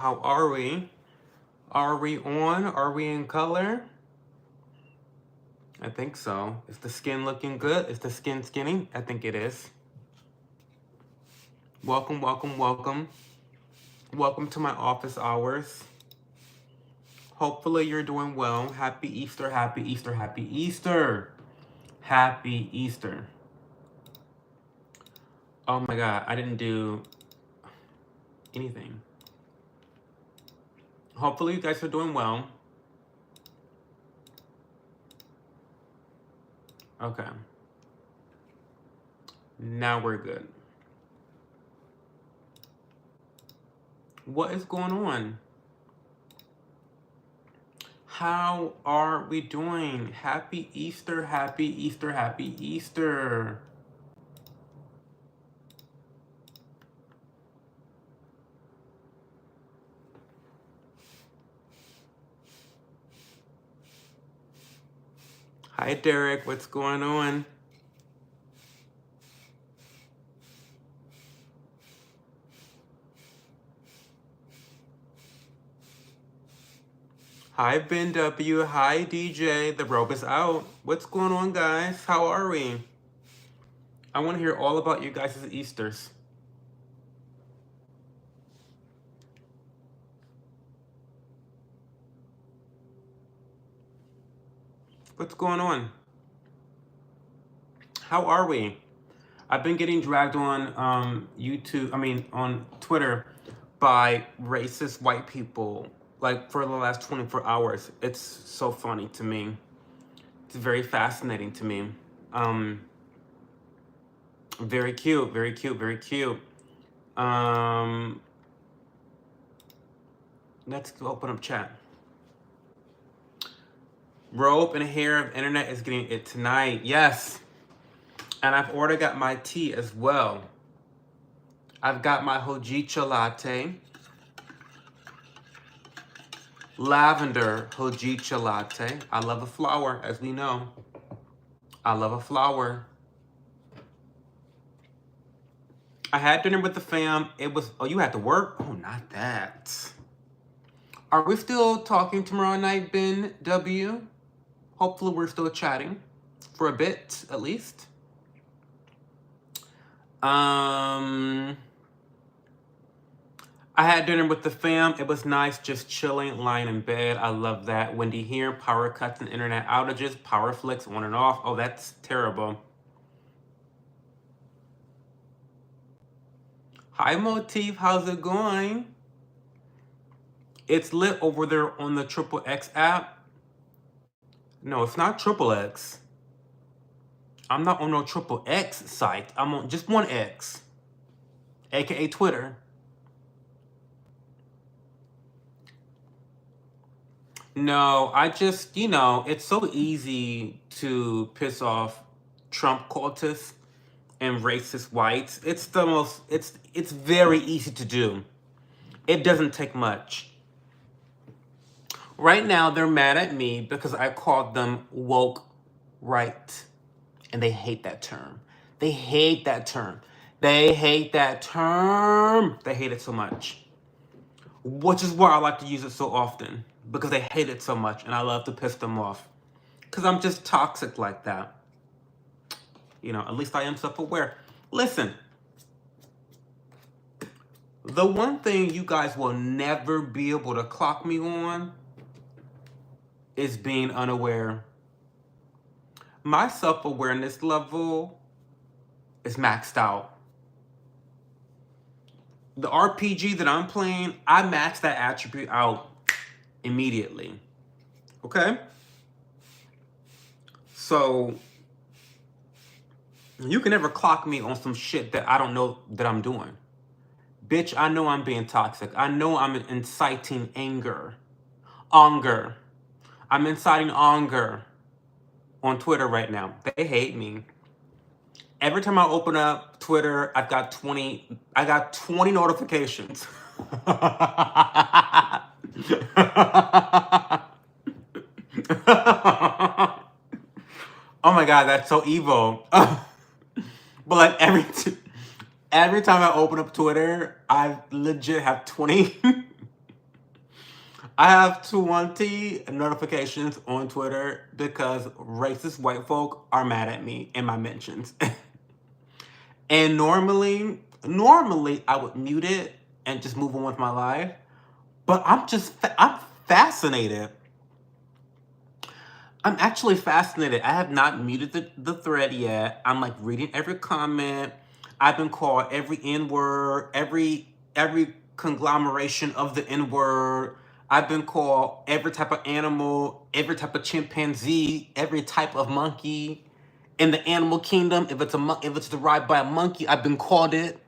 How are we? Are we on? Are we in color? I think so. Is the skin looking good? Is the skin skinny? I think it is. Welcome, welcome, welcome. Welcome to my office hours. Hopefully you're doing well. Happy Easter, happy Easter, happy Easter. Happy Easter. Oh my God, I didn't do anything. Hopefully you guys are doing well. Okay. Now we're good. What is going on? How are we doing? Happy Easter, happy Easter, happy Easter. Hi, Derek. What's going on? Hi, Ben W. Hi, DJ. The robe is out. What's going on, guys? How are we? I want to hear all about you guys' Easters. What's going on? How are we? I've been getting dragged on on Twitter by racist white people like for the last 24 hours. It's so funny to me. It's very fascinating to me. Very cute, very cute, very cute. Let's open up chat. Rope and hair of internet is getting it tonight. Yes. And I've already got my tea as well. I've got my hojicha latte. Lavender hojicha latte. I love a flower, as we know. I love a flower. I had dinner with the fam. It was, oh, you had to work? Oh, not that. Are we still talking tomorrow night, Ben W? Hopefully we're still chatting for a bit, at least. I had dinner with the fam. It was nice just chilling, lying in bed. I love that. Wendy here, power cuts and internet outages, power flicks on and off. Oh, that's terrible. Hi, Motif. How's it going? It's lit over there on the Triple X app. No, it's not Triple X. I'm not on no Triple X site. I'm on just one X, aka Twitter. No, I just, it's so easy to piss off Trump cultists and racist whites. It's very easy to do. It doesn't take much. Right now, they're mad at me because I called them woke right. And they hate that term. They hate that term. They hate that term. They hate it so much. Which is why I like to use it so often. Because they hate it so much and I love to piss them off. Because I'm just toxic like that. At least I am self-aware. Listen. The one thing you guys will never be able to clock me on is being unaware. My self-awareness level is maxed out. The RPG that I'm playing, I max that attribute out immediately. Okay? So, you can never clock me on some shit that I don't know that I'm doing. Bitch, I know I'm being toxic. I know I'm inciting anger. Anger. I'm inciting anger on Twitter right now. They hate me. Every time I open up Twitter, I got 20 notifications. Oh my God, that's so evil. But like every time I open up Twitter, I legit have 20 I have 20 notifications on Twitter because racist white folk are mad at me in my mentions. And normally I would mute it and just move on with my life. But I'm fascinated. I'm actually fascinated. I have not muted the thread yet. I'm like reading every comment. I've been called every N-word, every conglomeration of the N-word. I've been called every type of animal, every type of chimpanzee, every type of monkey in the animal kingdom. If it's derived by a monkey, I've been called it.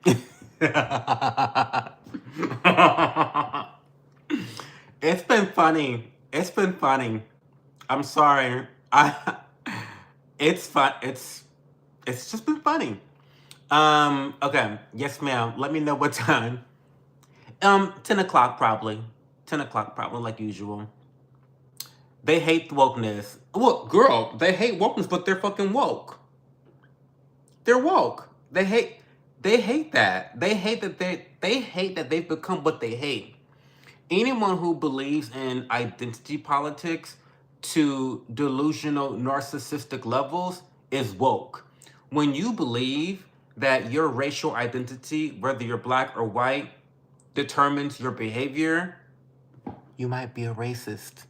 It's been funny. It's been funny. I'm sorry. It's fun. It's just been funny. Okay. Yes, ma'am. Let me know what time. 10 o'clock probably. 10 o'clock probably, like usual. They hate wokeness. Well, girl, they hate wokeness, but they're fucking woke. They're woke. They hate that. They hate that they've become what they hate. Anyone who believes in identity politics to delusional narcissistic levels is woke. When you believe that your racial identity, whether you're black or white, determines your behavior, you might be a racist.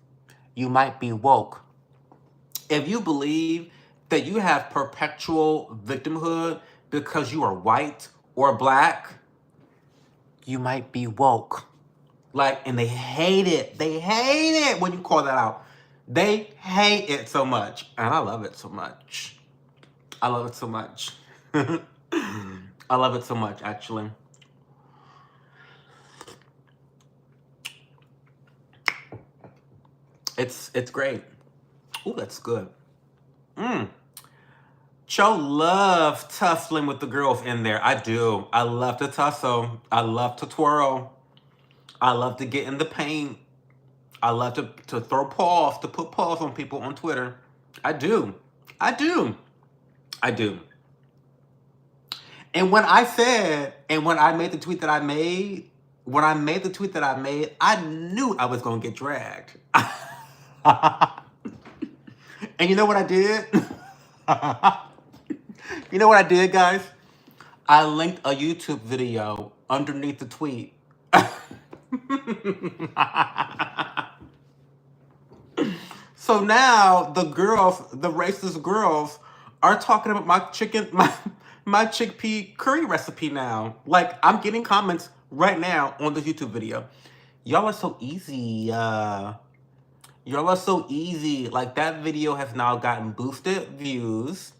You might be woke. If you believe that you have perpetual victimhood because you are white or black, you might be woke. Like, and they hate it. They hate it when you call that out. They hate it so much. And I love it so much. I love it so much. I love it so much, actually. It's great. Ooh, that's good. Cho love tussling with the girls in there. I do. I love to tussle. I love to twirl. I love to get in the paint. I love to throw paws, to put paws on people on Twitter. I do. I do. I do. And when I made the tweet that I made, I knew I was going to get dragged. And you know what I did? You know what I did, guys? I linked a YouTube video underneath the tweet. So now the racist girls, are talking about my chickpea curry recipe now. Like, I'm getting comments right now on this YouTube video. Y'all are so easy. Y'all are so easy. Like, that video has now gotten boosted views.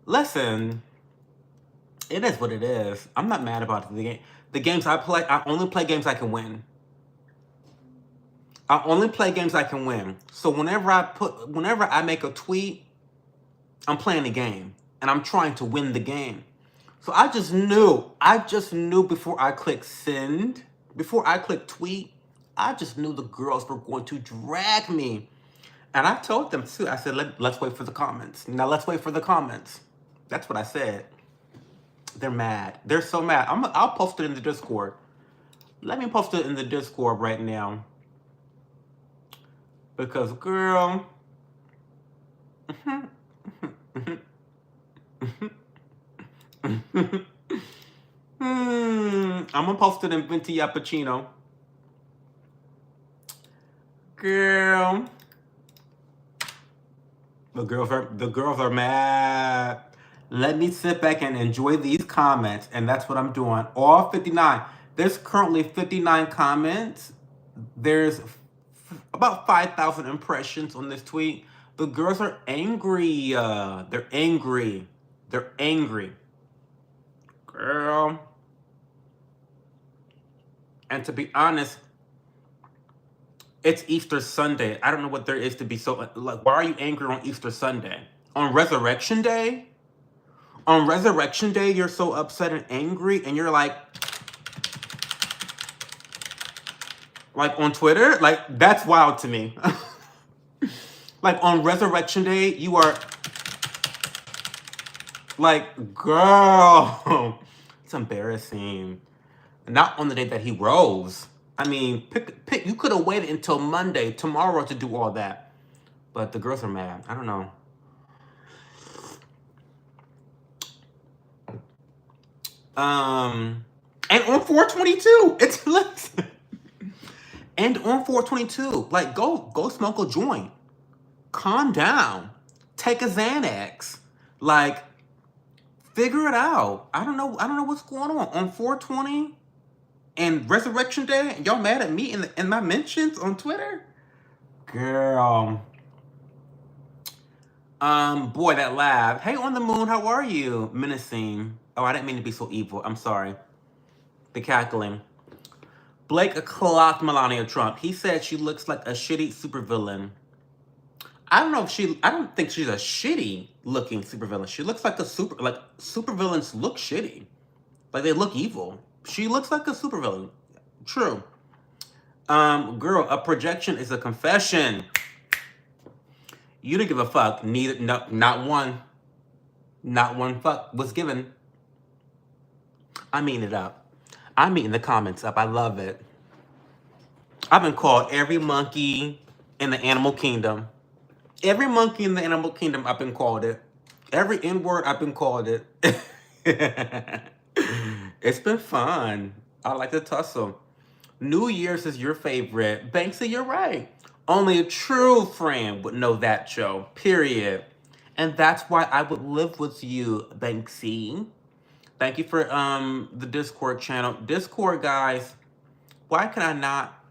Listen, it is what it is. I'm not mad about the games I play. I only play games I can win. I only play games I can win. So whenever I make a tweet, I'm playing the game and I'm trying to win the game. So I just knew before I clicked send, before I clicked tweet, I just knew the girls were going to drag me. And I told them too. I said, let's wait for the comments. Now let's wait for the comments. That's what I said. They're mad. They're so mad. I'll post it in the Discord. Let me post it in the Discord right now. Because, girl. I'm gonna post it in Venti Appuccino. Girl. The girls are mad. Let me sit back and enjoy these comments. And that's what I'm doing. All 59. There's currently 59 comments. There's about 5,000 impressions on this tweet. The girls are angry. They're angry. They're angry. Girl. And to be honest, it's Easter Sunday. I don't know what there is to be so... Like, why are you angry on Easter Sunday? On Resurrection Day? On Resurrection Day, you're so upset and angry, and you're like on Twitter? Like, that's wild to me. Like, on Resurrection Day, you are... Like, girl. It's embarrassing. Not on the day that he rose. I mean, pick. You could have waited until Monday, tomorrow, to do all that. But the girls are mad. I don't know. And on 422, it's listen. And on 422, like go smoke a joint. Calm down. Take a Xanax. Like, figure it out. I don't know what's going on 420 and Resurrection Day. Y'all mad at me in my mentions on Twitter? Girl. Boy, that laugh. Hey, on the moon, how are you? Menacing. Oh, I didn't mean to be so evil. I'm sorry. The cackling. Blake clocked Melania Trump. He said she looks like a shitty supervillain. I don't think she's a shitty looking supervillain. She looks like supervillains look shitty. Like they look evil. She looks like a supervillain. True. Girl, a projection is a confession. You didn't give a fuck. Neither, no, not one. Not one fuck was given. I'm eating it up. I'm eating the comments up. I love it. I've been called every monkey in the animal kingdom. Every monkey in the animal kingdom, I've been called it. Every N-word, I've been called it. It's been fun. I like to tussle. New Year's is your favorite. Banksy, you're right. Only a true friend would know that show, period. And that's why I would live with you, Banksy. Thank you for the Discord channel. Discord, guys, why can I not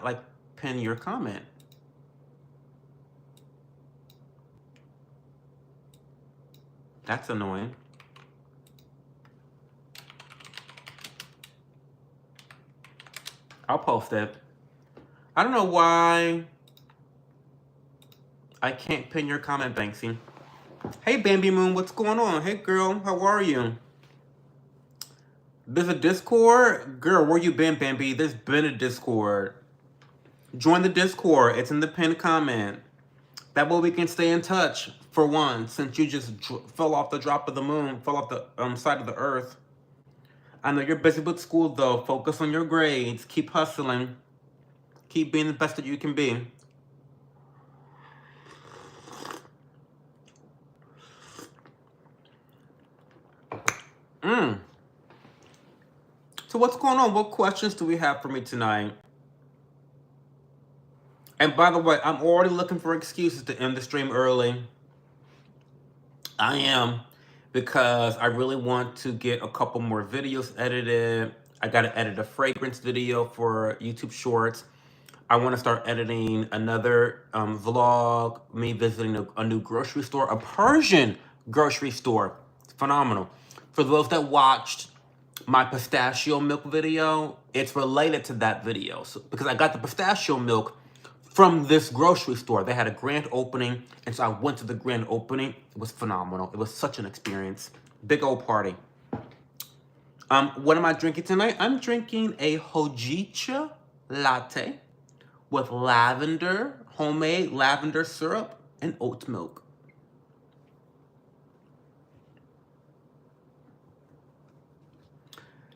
like pin your comment? That's annoying. I'll post it. I don't know why I can't pin your comment, Banksy. Hey, Bambi Moon, what's going on? Hey, girl, how are you? There's a Discord? Girl, where you been, Bambi? There's been a Discord. Join the Discord. It's in the pinned comment. That way we can stay in touch, for one, since you just fell off the drop of the moon, fell off the side of the earth. I know you're busy with school, though. Focus on your grades. Keep hustling. Keep being the best that you can be. So what's going on? What questions do we have for me tonight? And by the way, I'm already looking for excuses to end the stream early. I am, because I really want to get a couple more videos edited. I got to edit a fragrance video for YouTube Shorts. I want to start editing another vlog, me visiting a new grocery store, a Persian grocery store. It's phenomenal. For those that watched my pistachio milk video, it's related to that video. So, because I got the pistachio milk from this grocery store. They had a grand opening, and so I went to the grand opening. It was phenomenal. It was such an experience. Big old party. What am I drinking tonight? I'm drinking a hojicha latte with lavender, homemade lavender syrup, and oat milk.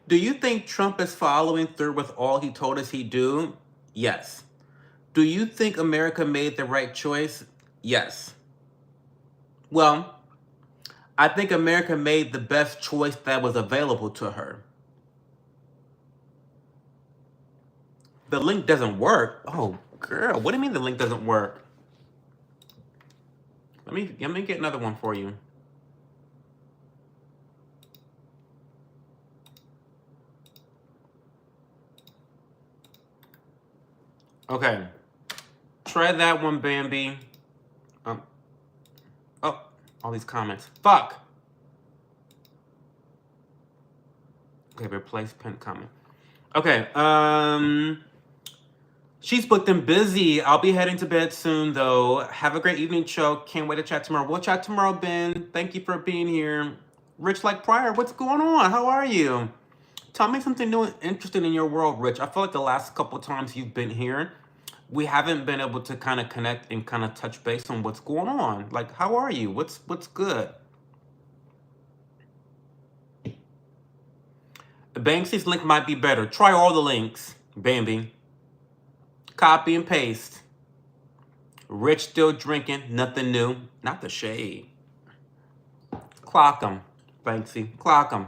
Do you think Trump is following through with all he told us he'd do? Yes. Do you think America made the right choice? Yes. Well, I think America made the best choice that was available to her. The link doesn't work. Oh, girl, what do you mean the link doesn't work? Let me get another one for you. Okay. Try that one, Bambi. Oh, all these comments. Fuck. Okay, replace pinned comment. Okay, she's booked and busy. I'll be heading to bed soon, though. Have a great evening, Cho. Can't wait to chat tomorrow. We'll chat tomorrow, Ben. Thank you for being here. Rich like Pryor, what's going on? How are you? Tell me something new and interesting in your world, Rich. I feel like the last couple times you've been here, we haven't been able to kind of connect and kind of touch base on what's going on. Like, how are you? What's good? Banksy's link might be better. Try all the links, Bambi. Copy and paste. Rich still drinking, nothing new. Not the shade. Clock him, Banksy. Clock him.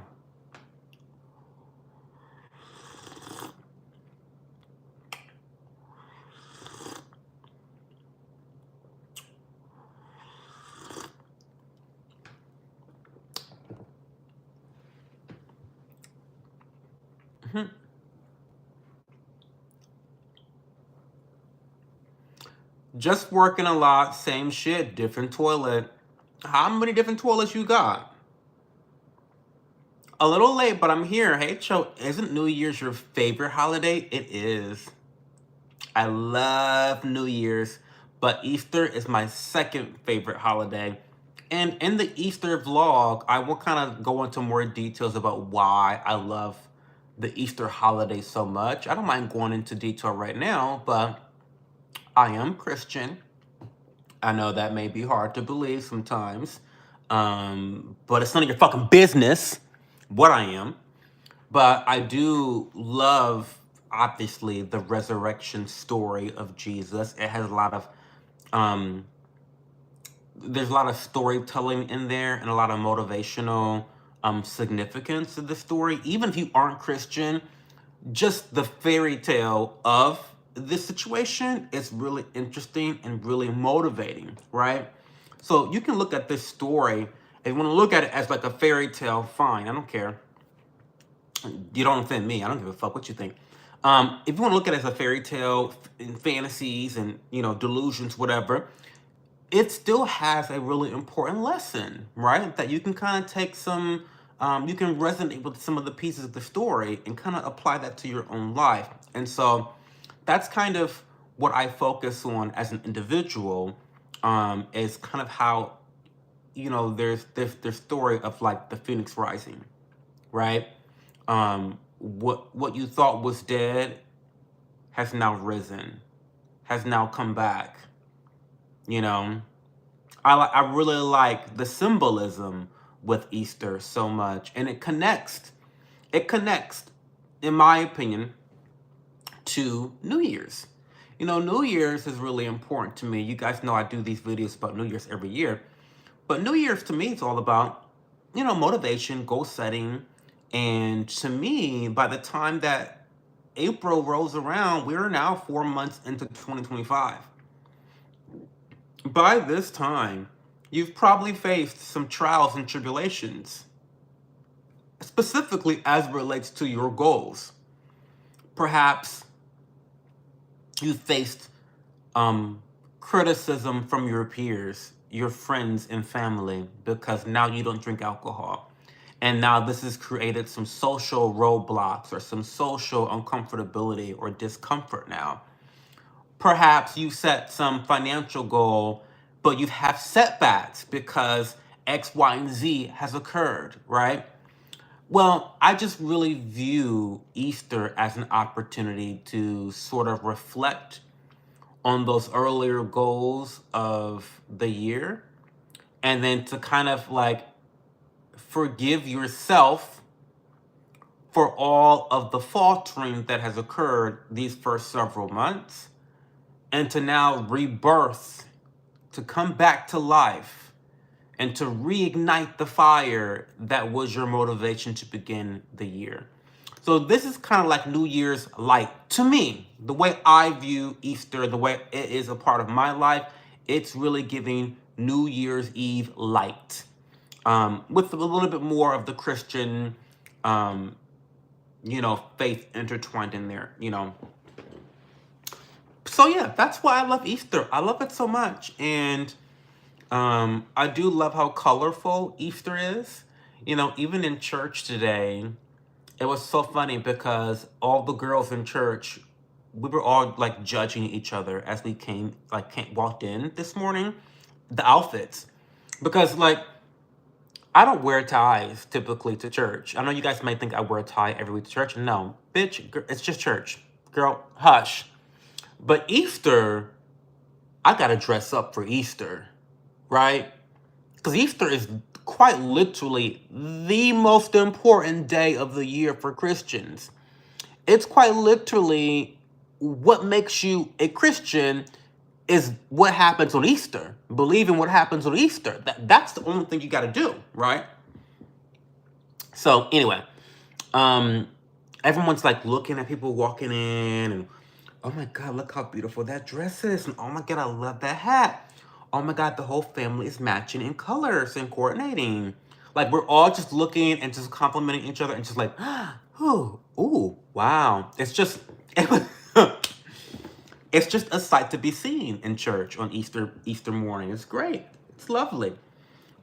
Just working a lot, same shit, different toilet. How many different toilets you got? A little late, but I'm here. Hey, Cho, isn't New Year's your favorite holiday? It is. I love New Year's, but Easter is my second favorite holiday. And in the Easter vlog, I will kind of go into more details about why I love the Easter holiday so much. I don't mind going into detail right now, but I am Christian. I know that may be hard to believe sometimes, but it's none of your fucking business what I am. But I do love, obviously, the resurrection story of Jesus. It has a lot of, um, there's a lot of storytelling in there and a lot of motivational significance to the story. Even if you aren't Christian, just the fairy tale of this situation is really interesting and really motivating, right? So you can look at this story. If you want to look at it as like a fairy tale, fine. I don't care. You don't offend me. I don't give a fuck what you think. If you want to look at it as a fairy tale and fantasies and delusions, whatever, it still has a really important lesson, right? That you can kind of take some, you can resonate with some of the pieces of the story and kind of apply that to your own life. And so that's kind of what I focus on as an individual, is kind of how, there's this story of like the phoenix rising, right? What you thought was dead has now risen, has now come back, you know? I really like the symbolism with Easter so much, and it connects. It connects, in my opinion, to New Year's. New Year's is really important to me. You guys know I do these videos about New Year's every year, but New Year's to me is all about, motivation, goal setting, and to me, by the time that April rolls around, we're now 4 months into 2025. By this time, you've probably faced some trials and tribulations, specifically as it relates to your goals. Perhaps you faced criticism from your peers, your friends, and family because now you don't drink alcohol. And now this has created some social roadblocks or some social uncomfortability or discomfort now. Perhaps you set some financial goal, but you've had setbacks because X, Y, and Z has occurred, right? Well, I just really view Easter as an opportunity to sort of reflect on those earlier goals of the year and then to kind of like forgive yourself for all of the faltering that has occurred these first several months and to now rebirth, to come back to life and to reignite the fire that was your motivation to begin the year. So this is kind of like New Year's light to me. The way I view Easter, the way it is a part of my life, it's really giving New Year's Eve light, with a little bit more of the Christian, faith intertwined in there. So yeah, that's why I love Easter. I love it so much, and I do love how colorful Easter is. Even in church today, it was so funny because all the girls in church, we were all like judging each other as we walked in this morning, the outfits. Because like, I don't wear ties typically to church. I know you guys might think I wear a tie every week to church. No, bitch, it's just church. Girl, hush. But Easter, I gotta dress up for Easter, right? Because Easter is quite literally the most important day of the year for Christians. It's quite literally what makes you a Christian is what happens on Easter. Believe in what happens on Easter. That's the only thing you got to do, right? So anyway, um, everyone's like looking at people walking in, and oh my God, look how beautiful that dress is, and oh my God, I love that hat. Oh my God, the whole family is matching in colors and coordinating. Like we're all just looking and just complimenting each other and just like, oh, ooh, wow. It's just, it's just a sight to be seen in church on Easter morning. It's great. It's lovely.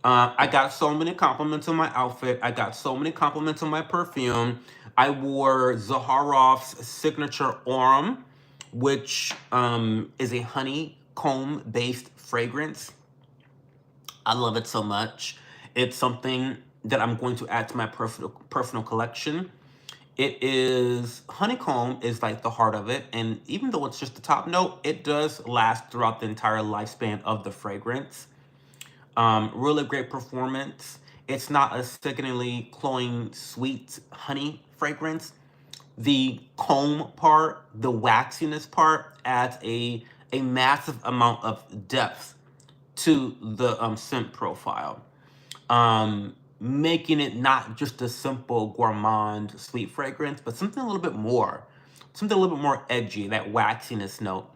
I got so many compliments on my outfit. I got so many compliments on my perfume. I wore Zaharoff's signature Aurum, which is a honeycomb-based fragrance. I love it so much. It's something that I'm going to add to my personal collection. It is honeycomb is like the heart of it, and even though it's just the top note, it does last throughout the entire lifespan of the fragrance. Really great performance. It's not a sickeningly cloying sweet honey fragrance. The comb part, the waxiness part, adds a massive amount of depth to the scent profile, making it not just a simple gourmand sweet fragrance, but something a little bit more edgy, that waxiness note.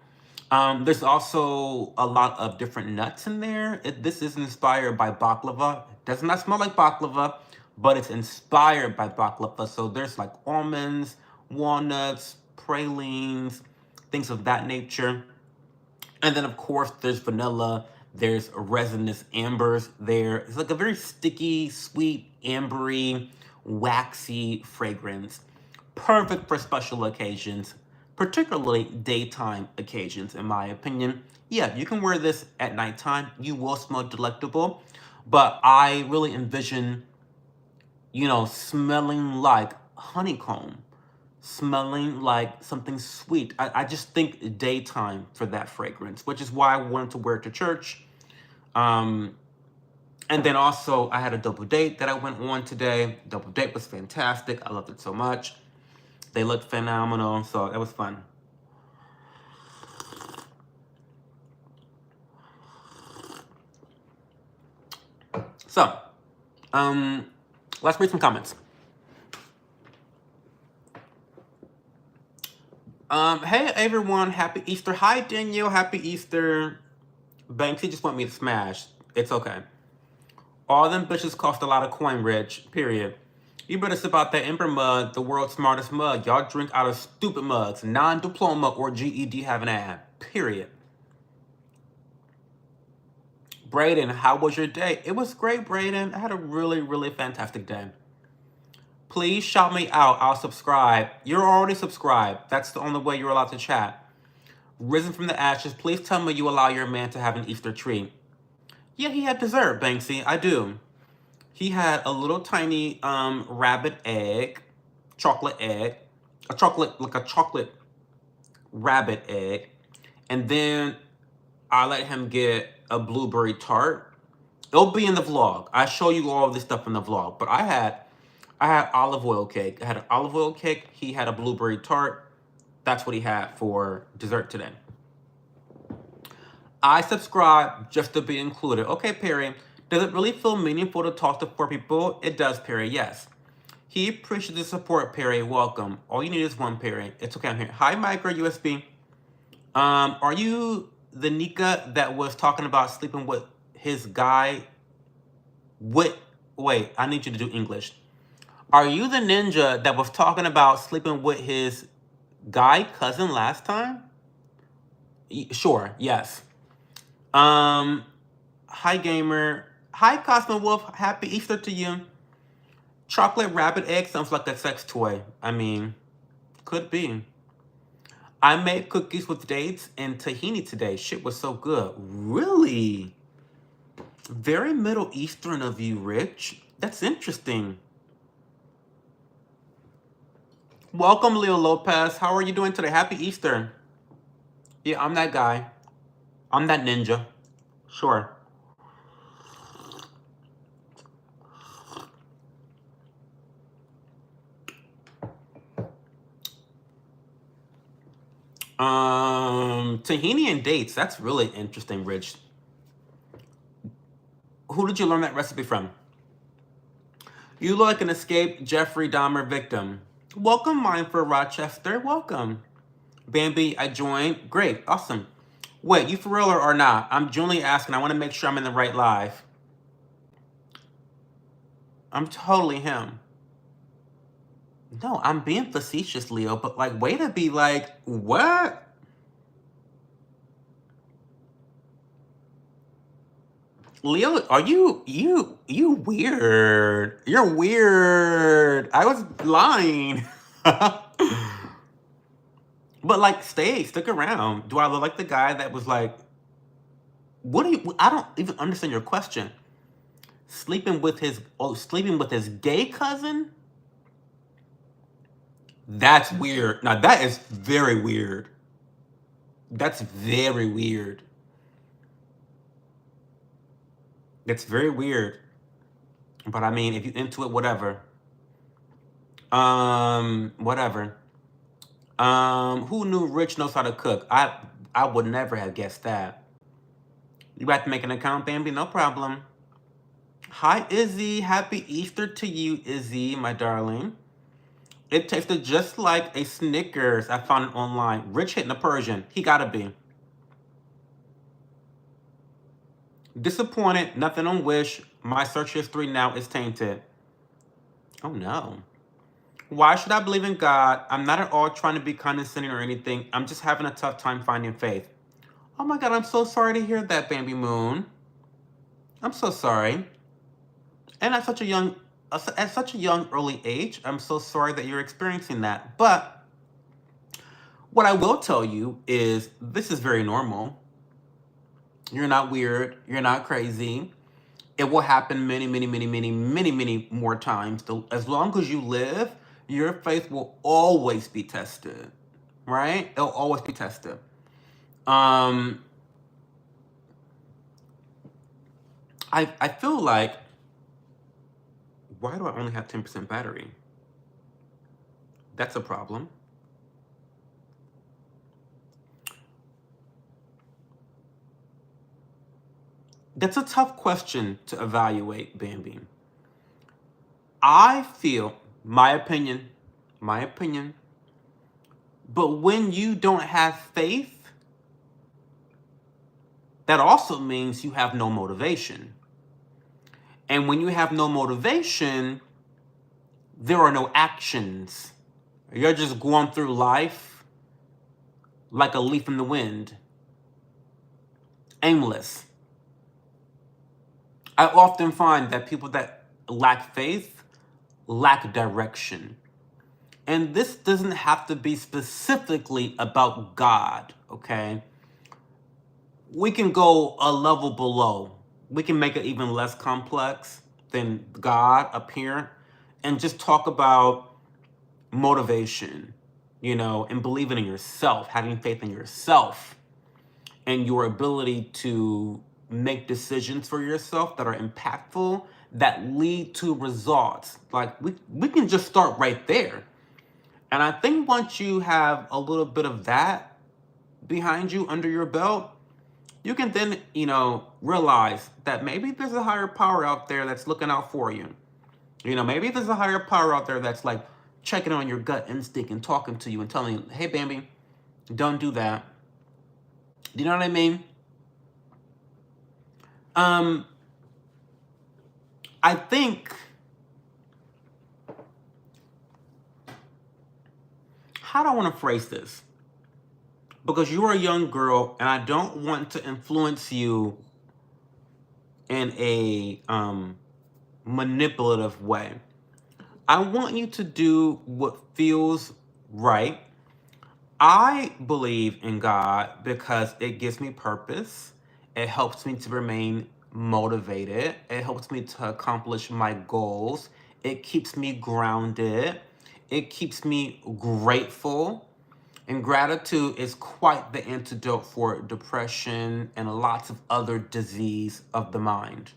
There's also a lot of different nuts in there. This is inspired by baklava. It does not smell like baklava, but it's inspired by baklava. So there's like almonds, walnuts, pralines, things of that nature. And then, of course, there's vanilla. There's resinous ambers there. It's like a very sticky, sweet, ambery, waxy fragrance. Perfect for special occasions, particularly daytime occasions, in my opinion. Yeah, you can wear this at nighttime. You will smell delectable. But I really envision, smelling like honeycomb, smelling like something sweet. I just think daytime for that fragrance, which is why I wanted to wear it to church. And then also, I had a double date that I went on today. Double date was fantastic. I loved it so much. They looked phenomenal, so it was fun. So, let's read some comments. Hey everyone, happy Easter. Hi Danielle, happy Easter. Banksy just want me to smash. It's okay. All them bitches cost a lot of coin, Rich. Period. You better sip out that Ember mug, the world's smartest mug. Y'all drink out of stupid mugs, non-diploma or GED having ad. Period. Brayden, how was your day? It was great, Brayden. I had a really, really fantastic day. Please shout me out. I'll subscribe. You're already subscribed. That's the only way you're allowed to chat. Risen from the ashes, please tell me you allow your man to have an Easter treat. Yeah, he had dessert, Banksy. I do. He had a little tiny rabbit egg, chocolate egg, a chocolate rabbit egg, and then I let him get a blueberry tart. It'll be in the vlog. I show you all of this stuff in the vlog. But I had olive oil cake. I had an olive oil cake. He had a blueberry tart. That's what he had for dessert today. I subscribe just to be included. Okay, Perry. Does it really feel meaningful to talk to 4 people? It does, Perry, yes. He appreciates the support, Perry. Welcome. All you need is 1, Perry. It's okay, I'm here. Hi, Micro USB. Are you the Nika that was talking about sleeping with his guy? Wait, I need you to do English. Are you the ninja that was talking about sleeping with his guy cousin last time? Sure, yes. Hi, gamer. Hi, Cosmo Wolf. Happy Easter to you. Chocolate rabbit egg sounds like a sex toy. I mean, could be. I made cookies with dates and tahini today. Shit was so good. Really? Very Middle Eastern of you, Rich. That's interesting. Welcome, Leo Lopez. How are you doing today? Happy Easter. Yeah, I'm that guy. I'm that ninja. Sure. Tahini and dates. That's really interesting, Rich. Who did you learn that recipe from? You look like an escaped Jeffrey Dahmer victim. Welcome, Mindful Rochester. Welcome. Bambi, I joined. Great. Awesome. Wait, you for real or not? I'm genuinely asking. I want to make sure I'm in the right live. I'm totally him. No, I'm being facetious, Leo, but like, way to be like, what? Leo, are you weird? You're weird. I was lying. But like, stick around. Do I look like the guy that was like, what do you? I don't even understand your question. Sleeping with his gay cousin? That's weird. Now that is very weird. That's very weird. That's very weird. But I mean, if you into it, whatever. Whatever. Who knew Rich knows how to cook? I would never have guessed that. You have to make an account, Bambi? No problem. Hi, Izzy. Happy Easter to you, Izzy, my darling. It tasted just like a Snickers. I found it online. Rich hitting a Persian. He gotta be. Disappointed. Nothing on Wish. My search history now is tainted. Oh no. Why should I believe in God? I'm not at all trying to be condescending or anything. I'm just having a tough time finding faith. Oh my God, I'm so sorry to hear that, Bambi Moon. I'm so sorry. And at such a young early age, I'm so sorry that you're experiencing that. But what I will tell you is this is very normal. You're not weird. You're not crazy. It will happen many, many, many, many, many, many more times. As long as you live, your faith will always be tested, right? It'll always be tested. I feel like, why do I only have 10% battery? That's a problem. That's a tough question to evaluate, Bambi. I feel, my opinion, but when you don't have faith, that also means you have no motivation. And when you have no motivation, there are no actions. You're just going through life like a leaf in the wind, aimless. I often find that people that lack faith lack direction. And this doesn't have to be specifically about God, okay? We can go a level below. We can make it even less complex than God up here and just talk about motivation, and believing in yourself, having faith in yourself and your ability to make decisions for yourself that are impactful, that lead to results. Like we can just start right there. And I think once you have a little bit of that behind you under your belt, you can then, realize that maybe there's a higher power out there that's looking out for you. Maybe there's a higher power out there that's like checking on your gut instinct and talking to you and telling you, hey, Bambi, don't do that. Do you know what I mean? I think, how do I want to phrase this? Because you are a young girl and I don't want to influence you in a manipulative way. I want you to do what feels right. I believe in God because it gives me purpose. It helps me to remain motivated. It helps me to accomplish my goals. It keeps me grounded. It keeps me grateful. And gratitude is quite the antidote for depression and lots of other disease of the mind.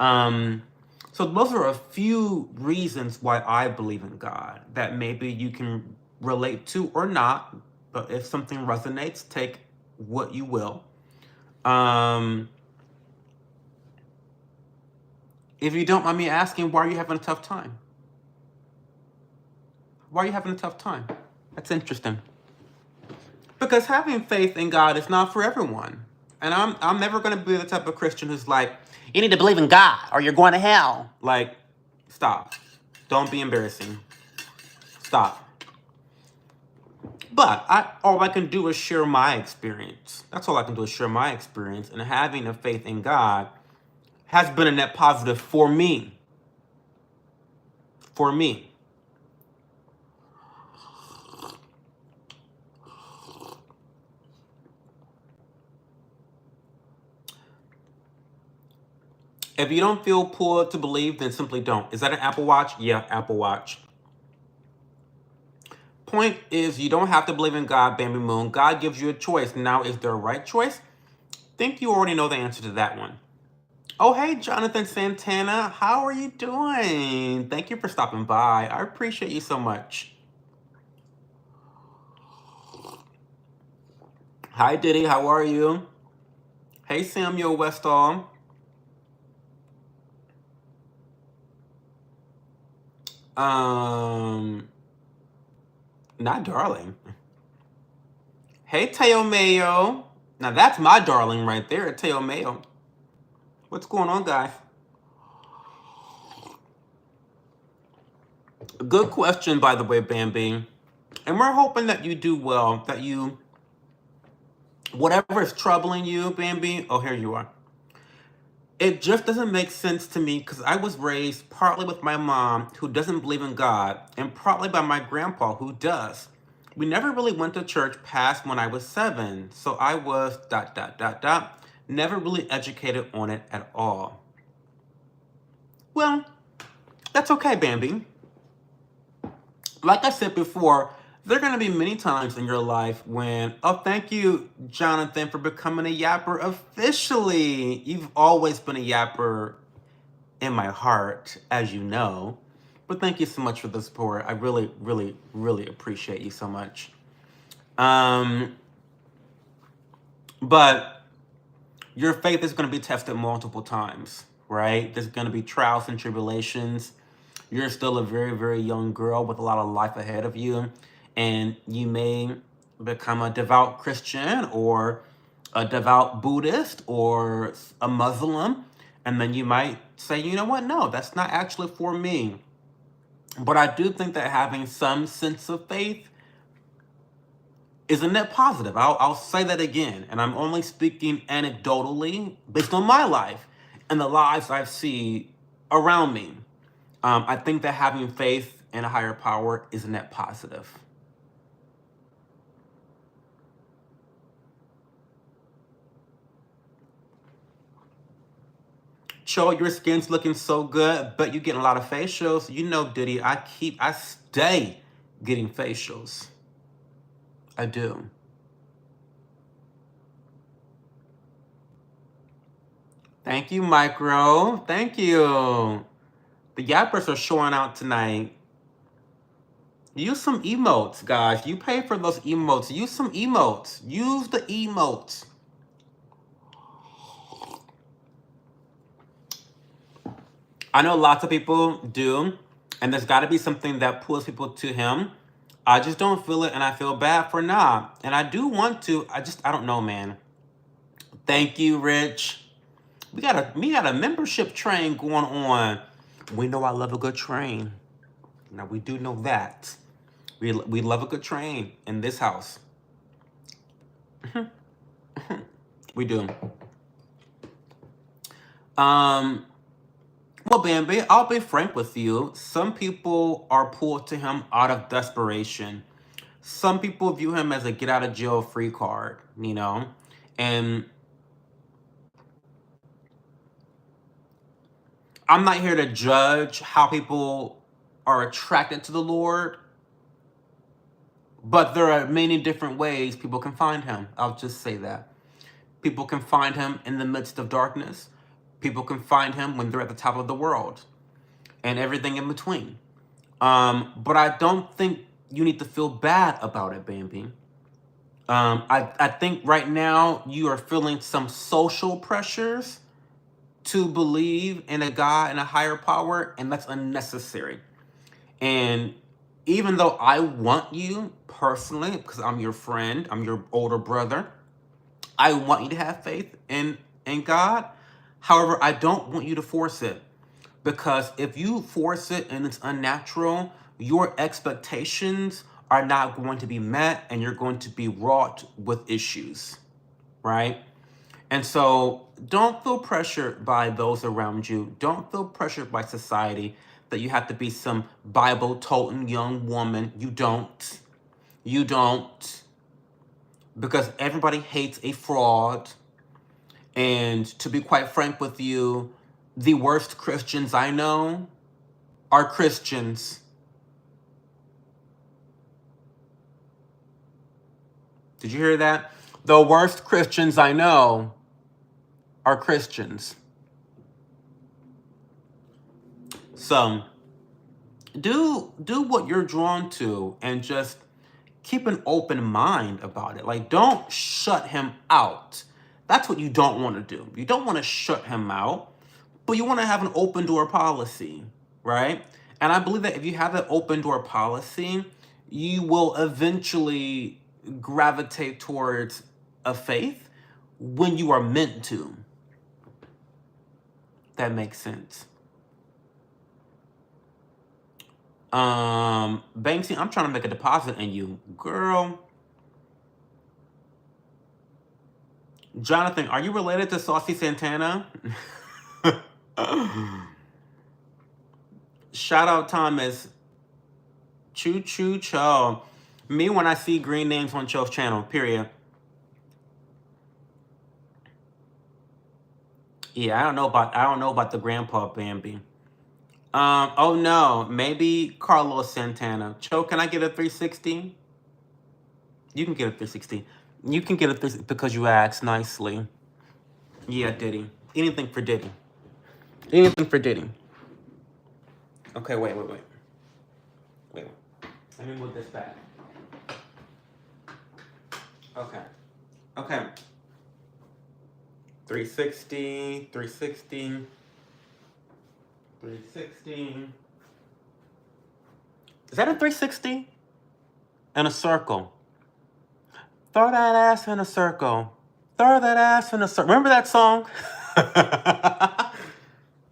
So those are a few reasons why I believe in God that maybe you can relate to or not. But if something resonates, take what you will. If you don't mind me asking, why are you having a tough time? Why are you having a tough time? That's interesting. Because having faith in God is not for everyone. And I'm never going to be the type of Christian who's like, you need to believe in God or you're going to hell. Like, stop. Don't be embarrassing. Stop. But all I can do is share my experience. That's all I can do is share my experience. And having a faith in God has been a net positive for me. For me. If you don't feel pulled to believe, then simply don't. Is that an Apple Watch? Yeah, Apple Watch. Point is, you don't have to believe in God, Bambi Moon. God gives you a choice. Now, is there a right choice? Think you already know the answer to that one. Oh, hey, Jonathan Santana. How are you doing? Thank you for stopping by. I appreciate you so much. Hi, Diddy. How are you? Hey, Samuel Westall. Not darling. Hey, Teo Mayo. Now, that's my darling right there, Teo Mayo. What's going on, guys? Good question, by the way, Bambi. And we're hoping that you do well, that you, whatever is troubling you, Bambi, oh, here you are. It just doesn't make sense to me because I was raised partly with my mom, who doesn't believe in God, and partly by my grandpa, who does. We never really went to church past when I was 7, so I was ... never really educated on it at all. Well, that's okay, Bambi. Like I said before, there are going to be many times in your life when, oh, thank you, Jonathan, for becoming a yapper officially. You've always been a yapper in my heart, as you know. But thank you so much for the support. I really, really, really appreciate you so much. But your faith is going to be tested multiple times, right? There's going to be trials and tribulations. You're still a very, very young girl with a lot of life ahead of you. And you may become a devout Christian or a devout Buddhist or a Muslim. And then you might say, you know what? No, that's not actually for me. But I do think that having some sense of faith is a net positive. I'll say that again. And I'm only speaking anecdotally based on my life and the lives I see around me. I think that having faith in a higher power is a net positive. Cho, your skin's looking so good, but you're getting a lot of facials. You know, Diddy, I stay getting facials. I do. Thank you, Micro. Thank you. The yappers are showing out tonight. Use some emotes, guys. You pay for those emotes. Use some emotes. Use the emotes. I know lots of people do, and there's got to be something that pulls people to him. I just don't feel it, and I feel bad for not. And I do want to. I don't know, man. Thank you, Rich. We got a membership train going on. We know I love a good train. Now we do know that. We love a good train in this house. We do. Well, Bambi, I'll be frank with you. Some people are pulled to him out of desperation. Some people view him as a get out of jail free card, you know? And I'm not here to judge how people are attracted to the Lord, but there are many different ways people can find him. I'll just say that. People can find him in the midst of darkness. People can find him when they're at the top of the world and everything in between. But I don't think you need to feel bad about it, Bambi. I think right now you are feeling some social pressures to believe in a God and a higher power, and that's unnecessary. And even though I want you personally, because I'm your friend, I'm your older brother, I want you to have faith in God. However, I don't want you to force it. Because if you force it and it's unnatural, your expectations are not going to be met and you're going to be wrought with issues, right? And so don't feel pressured by those around you. Don't feel pressured by society that you have to be some Bible-toting young woman. You don't. You don't. Because everybody hates a fraud. And to be quite frank with you, the worst Christians I know are Christians. Did you hear that? The worst Christians I know are Christians. So do what you're drawn to and just keep an open mind about it. Like, don't shut him out. That's what you don't want to do. You don't want to shut him out, but you want to have an open door policy, right? And I believe that if you have an open door policy, you will eventually gravitate towards a faith when you are meant to. That makes sense. Banksy, I'm trying to make a deposit in you. Girl. Jonathan, are you related to Saucy Santana? Shout out Thomas. Choo choo cho. Me when I see green names on Cho's channel, period. Yeah, I don't know about the grandpa Bambi. Oh no, maybe Carlos Santana. Cho, can I get a 360? You can get a 360. You can get a 360 because you asked nicely. Yeah, Diddy. Anything for Diddy. Anything for Diddy. Okay, wait. Let me move this back. Okay. 360. Is that a 360? In a circle. Throw that ass in a circle. Throw that ass in a circle. Remember that song?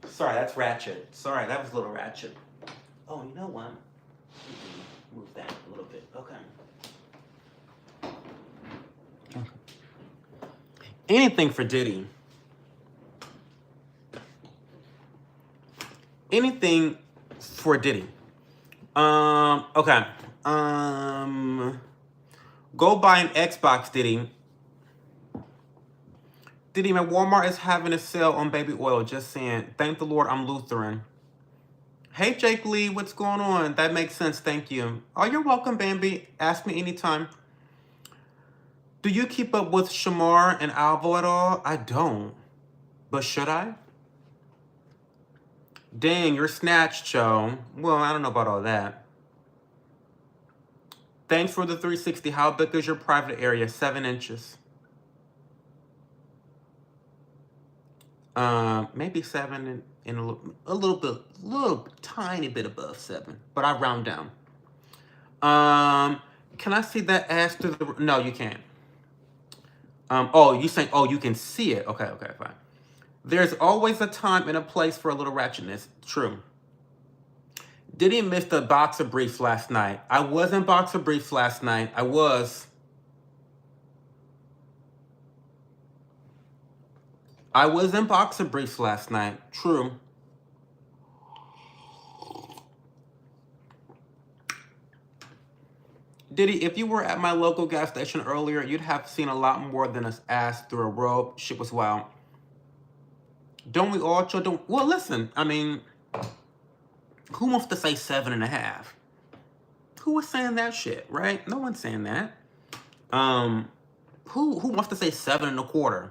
Sorry, that's ratchet. Sorry, that was a little ratchet. Oh, you know what? Move that a little bit. Okay. Anything for Diddy. Anything for Diddy. Okay. Go buy an Xbox, Diddy. Diddy, man, Walmart is having a sale on baby oil. Just saying. Thank the Lord I'm Lutheran. Hey, Jake Lee, what's going on? That makes sense. Thank you. Oh, you're welcome, Bambi. Ask me anytime. Do you keep up with Shamar and Alvo at all? I don't. But should I? Dang, you're snatched, Cho. Well, I don't know about all that. Thanks for the 360. How big is your private area? 7 inches. Maybe 7 and a little tiny bit above 7, but I round down. Can I see that ass through the? No, you can't. Oh, you saying? Oh, you can see it. Okay, fine. There's always a time and a place for a little ratchetness. True. Did he miss the boxer briefs last night? I was in boxer briefs last night. I was in boxer briefs last night. True. Diddy, if you were at my local gas station earlier, you'd have seen a lot more than us ass through a robe. Shit was wild. Don't we all, Cho? Well, listen, I mean, who wants to say 7.5? Who was saying that shit, right? No one's saying that. Who wants to say 7.25?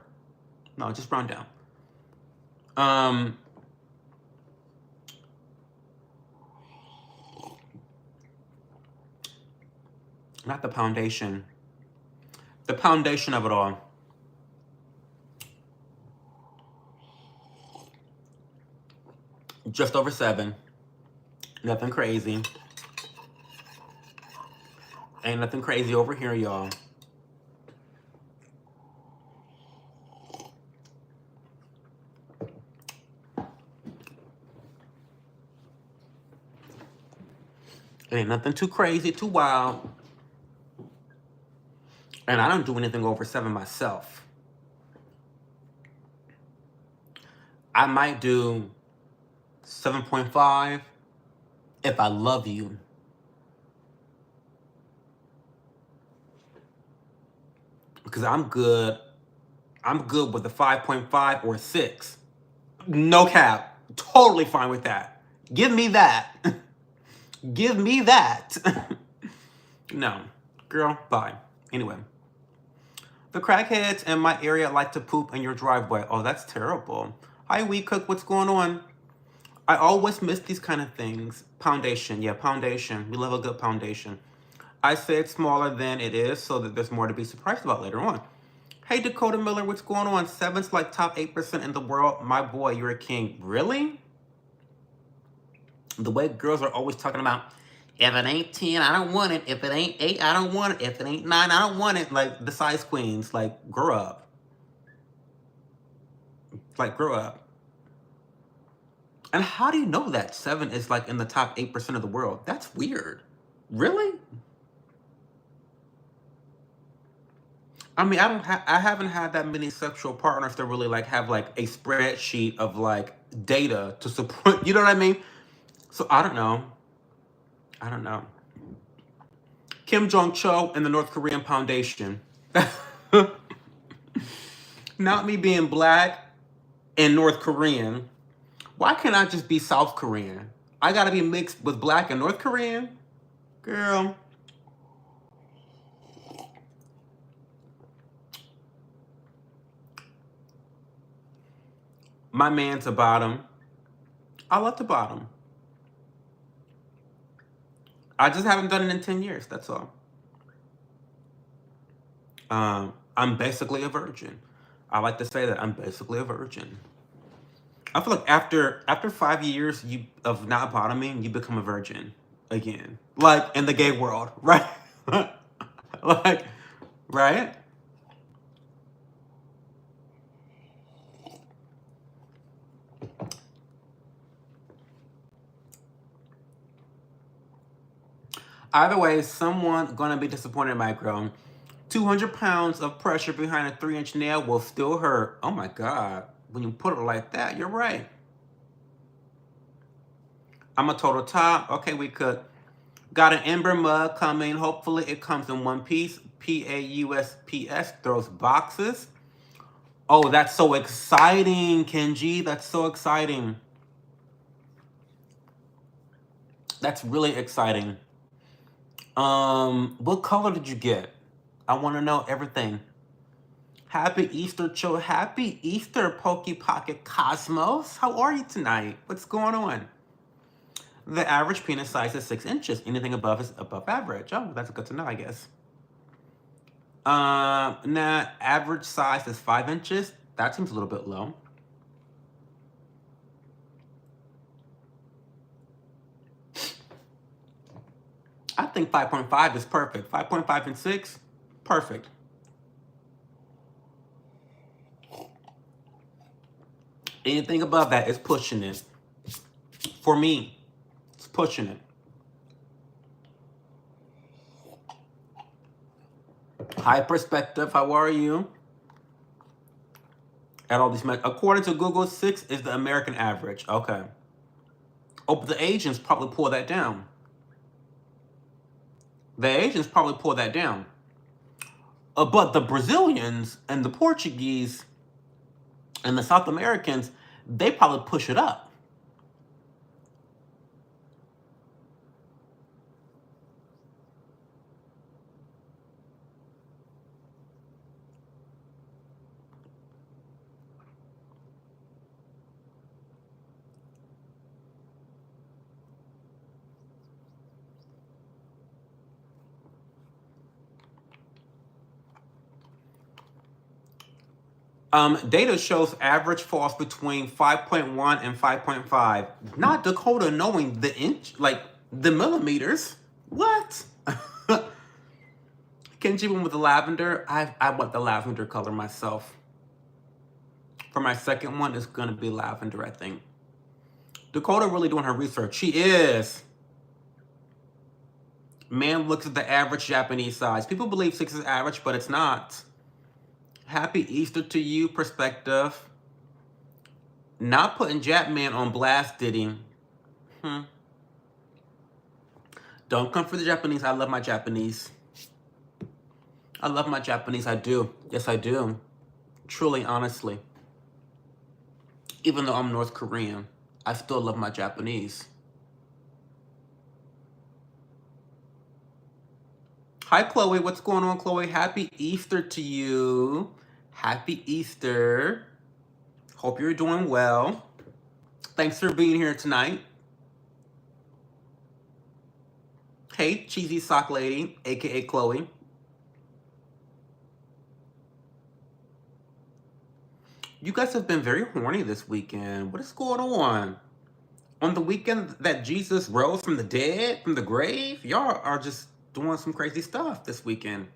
No, just round down. Not the foundation. The foundation of it all. Just over 7. Nothing crazy. Ain't nothing crazy over here, y'all. Ain't nothing too crazy, too wild. And I don't do anything over 7 myself. I might do 7.5 if I love you. Because I'm good with the 5.5 or 6. No cap. Totally fine with that. Give me that. Give me that. No. Girl, bye. Anyway. The crackheads in my area like to poop in your driveway. Oh, that's terrible. Hi, We Cook. What's going on? I always miss these kind of things. Poundation. Yeah, poundation. We love a good poundation. I say it's smaller than it is so that there's more to be surprised about later on. Hey, Dakota Miller. What's going on? 7's like top 8% in the world. My boy, you're a king. Really? The way girls are always talking about, if it ain't 10, I don't want it. If it ain't 8, I don't want it. If it ain't 9, I don't want it. Like the size queens. Like, grow up. Like, grow up. And how do you know that 7 is like in the top 8% of the world? That's weird. Really? I mean, I haven't had that many sexual partners that really like have like a spreadsheet of like data to support, you know what I mean? So I don't know. I don't know. Kim Jong-cho and the North Korean Foundation. Not me being black and North Korean. Why can't I just be South Korean? I gotta be mixed with black and North Korean? Girl. My man's a bottom. I love the bottom. I just haven't done it in 10 years, that's all. I'm basically a virgin. I like to say that I'm basically a virgin. I feel like after 5 years of not bottoming, you become a virgin again. Like in the gay world, right? Like, right? Either way, someone gonna be disappointed, micro. 200 pounds of pressure behind a 3-inch nail will still hurt. Oh my God. When you put it like that, you're right. I'm a total top. Okay, we could. Got an Ember mug coming. Hopefully it comes in one piece. PAUSPS throws boxes. Oh, that's so exciting, Kenji. That's so exciting. That's really exciting. What color did you get? I want to know everything. Happy Easter, Cho. Happy Easter, Pokey Pocket Cosmos. How are you tonight? What's going on? The average penis size is 6 inches. Anything above is above average. Oh, that's good to know, I guess. Nah, average size is 5 inches. That seems a little bit low. I think 5.5 is perfect. 5.5 and 6, perfect. Anything above that is pushing it. For me, it's pushing it. High perspective, how are you? At all these according to Google, 6 is the American average. Okay. Oh, but the Asians probably pull that down. The Asians probably pull that down. But the Brazilians and the Portuguese and the South Americans, they probably push it up. Data shows average falls between 5.1 and 5.5. Not Dakota knowing the inch, like the millimeters. What? Kenji went with the lavender. I want the lavender color myself. For my second one, it's gonna be lavender, I think. Dakota really doing her research. She is. Man looks at the average Japanese size. People believe 6 is average, but it's not. Happy Easter to you, perspective. Not putting Japman on blast, did he? Don't come for the Japanese. I love my Japanese. I love my Japanese. I do. Yes, I do. Truly, honestly. Even though I'm North Korean, I still love my Japanese. Hi, Chloe. What's going on, Chloe? Happy Easter to you. Happy Easter. Hope you're doing well. Thanks for being here tonight. Hey, Cheesy Sock Lady, aka Chloe. You guys have been very horny this weekend. What is going on? On the weekend that Jesus rose from the dead, from the grave, y'all are just doing some crazy stuff this weekend.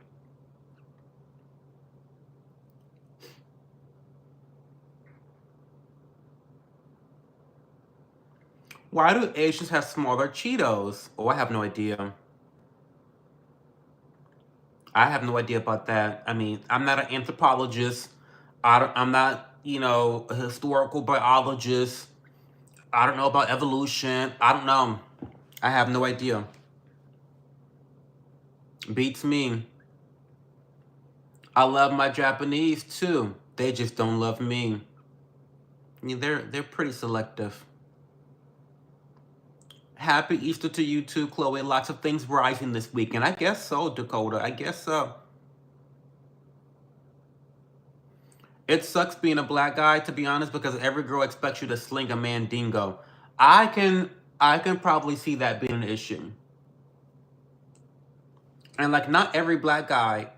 Why do Asians have smaller Cheetos? Oh, I have no idea. I have no idea about that. I mean, I'm not an anthropologist. I'm not, a historical biologist. I don't know about evolution. I don't know. I have no idea. Beats me. I love my Japanese too. They just don't love me. I mean, they're pretty selective. Happy Easter to you too, Chloe. Lots of things rising this weekend. I guess so, Dakota. I guess so. It sucks being a black guy, to be honest, because every girl expects you to sling a mandingo. I can probably see that being an issue. And like, not every black guy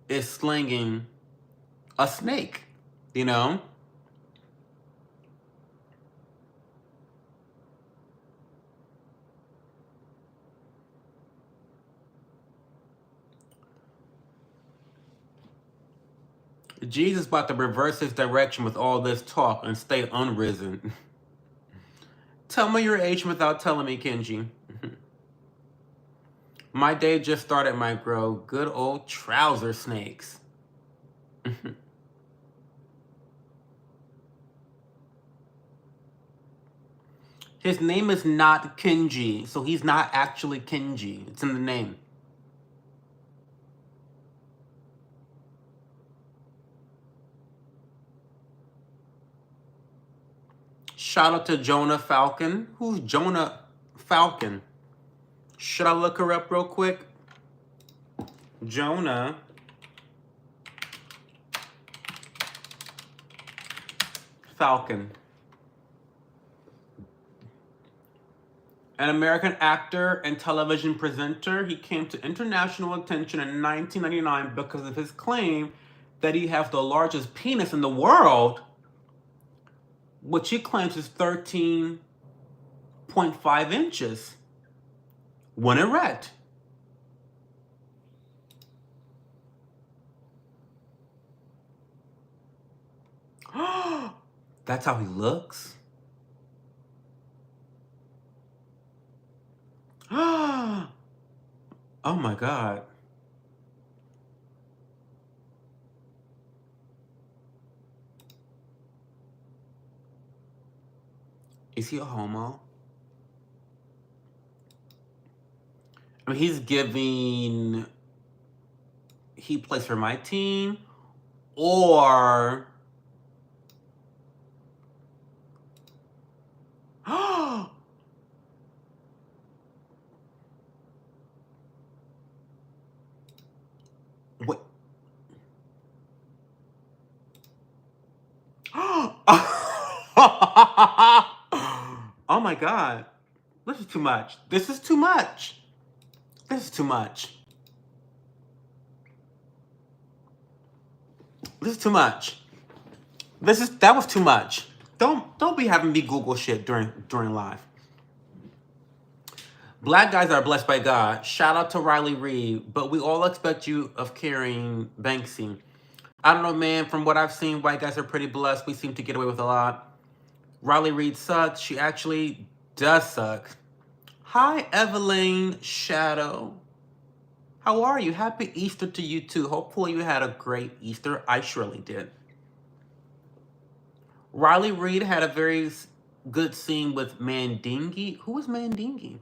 is slinging a snake, you know? Jesus about to reverse his direction with all this talk and stay unrisen. Tell me your age without telling me, Kenji. My day just started, micro. Good old trouser snakes. His name is not Kenji, so he's not actually Kenji. It's in the name. Shout out to Jonah Falcon. Who's Jonah Falcon? Should I look her up real quick? Jonah Falcon. An American actor and television presenter. He came to international attention in 1999 because of his claim that he has the largest penis in the world, which he claims is 13.5 inches when erect. That's how he looks. Oh my God. Is he a homo? I mean, he's giving, he plays for my team, or what? Oh my God. This is too much. This is too much. This is too much. This is too much. That was too much. Don't be having me Google shit during live. Black guys are blessed by God. Shout out to Riley Reid, but we all expect you of carrying Banksy. I don't know, man. From what I've seen, white guys are pretty blessed. We seem to get away with a lot. Riley Reid sucks. She actually does suck. Hi, Evelyn Shadow. How are you? Happy Easter to you too. Hopefully you had a great Easter. I surely did. Riley Reid had a very good scene with Mandingi. Who was Mandingi?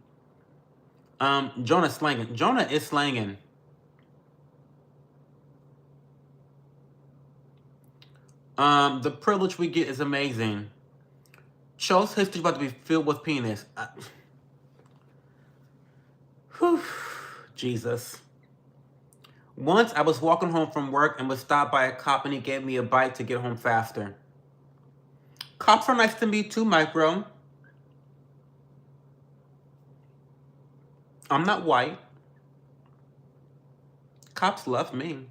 Jonah slanging. Jonah is slanging. The privilege we get is amazing. Cho's history about to be filled with penis. Whew, Jesus. Once I was walking home from work and was stopped by a cop and he gave me a bite to get home faster. Cops are nice to me too, Micro. I'm not white. Cops love me.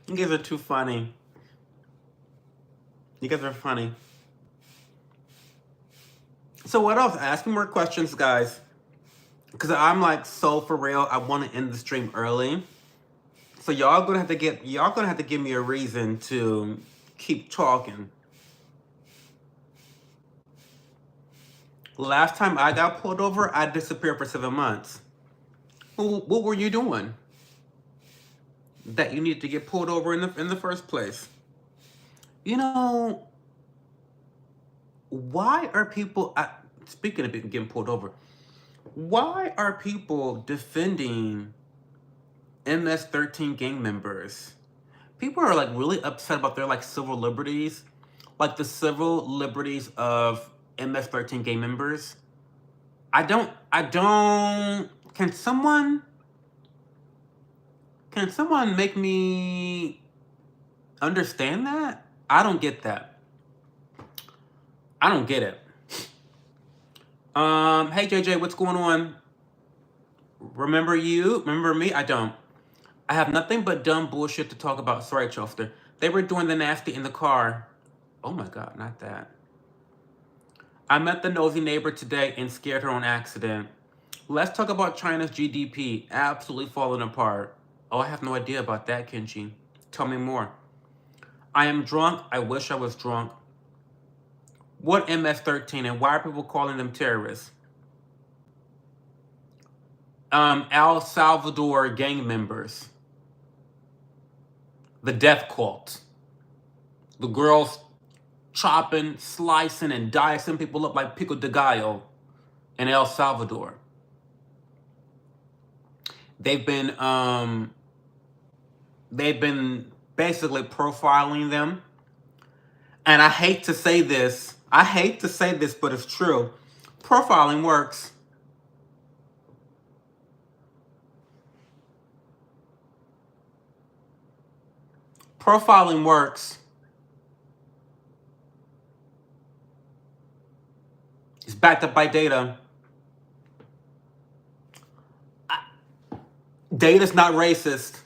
You guys are too funny. You guys are funny. So what else? Ask me more questions, guys. Because I'm like so for real. I want to end the stream early. So y'all gonna have to give me a reason to keep talking. Last time I got pulled over, I disappeared for 7 months. What were you doing that you needed to get pulled over in the first place? You know, why are people, speaking of getting pulled over, why are people defending MS-13 gang members? People are like really upset about their like civil liberties, like the civil liberties of MS-13 gang members. I don't, can someone make me understand that? I don't get that. I don't get it. Hey JJ, what's going on? Remember you? Remember me? I don't. I have nothing but dumb bullshit to talk about. Sorry, Chofter. They were doing the nasty in the car. Oh my God, not that. I met the nosy neighbor today and scared her on accident. Let's talk about China's GDP. Absolutely falling apart. Oh, I have no idea about that, Kenji. Tell me more. I am drunk. I wish I was drunk. What MS-13 and why are people calling them terrorists? El Salvador gang members. The death cult. The girls chopping, slicing, and dicing people up like pico de gallo in El Salvador. They've been basically profiling them. And I hate to say this, but it's true. Profiling works. Profiling works. It's backed up by data. Data's not racist.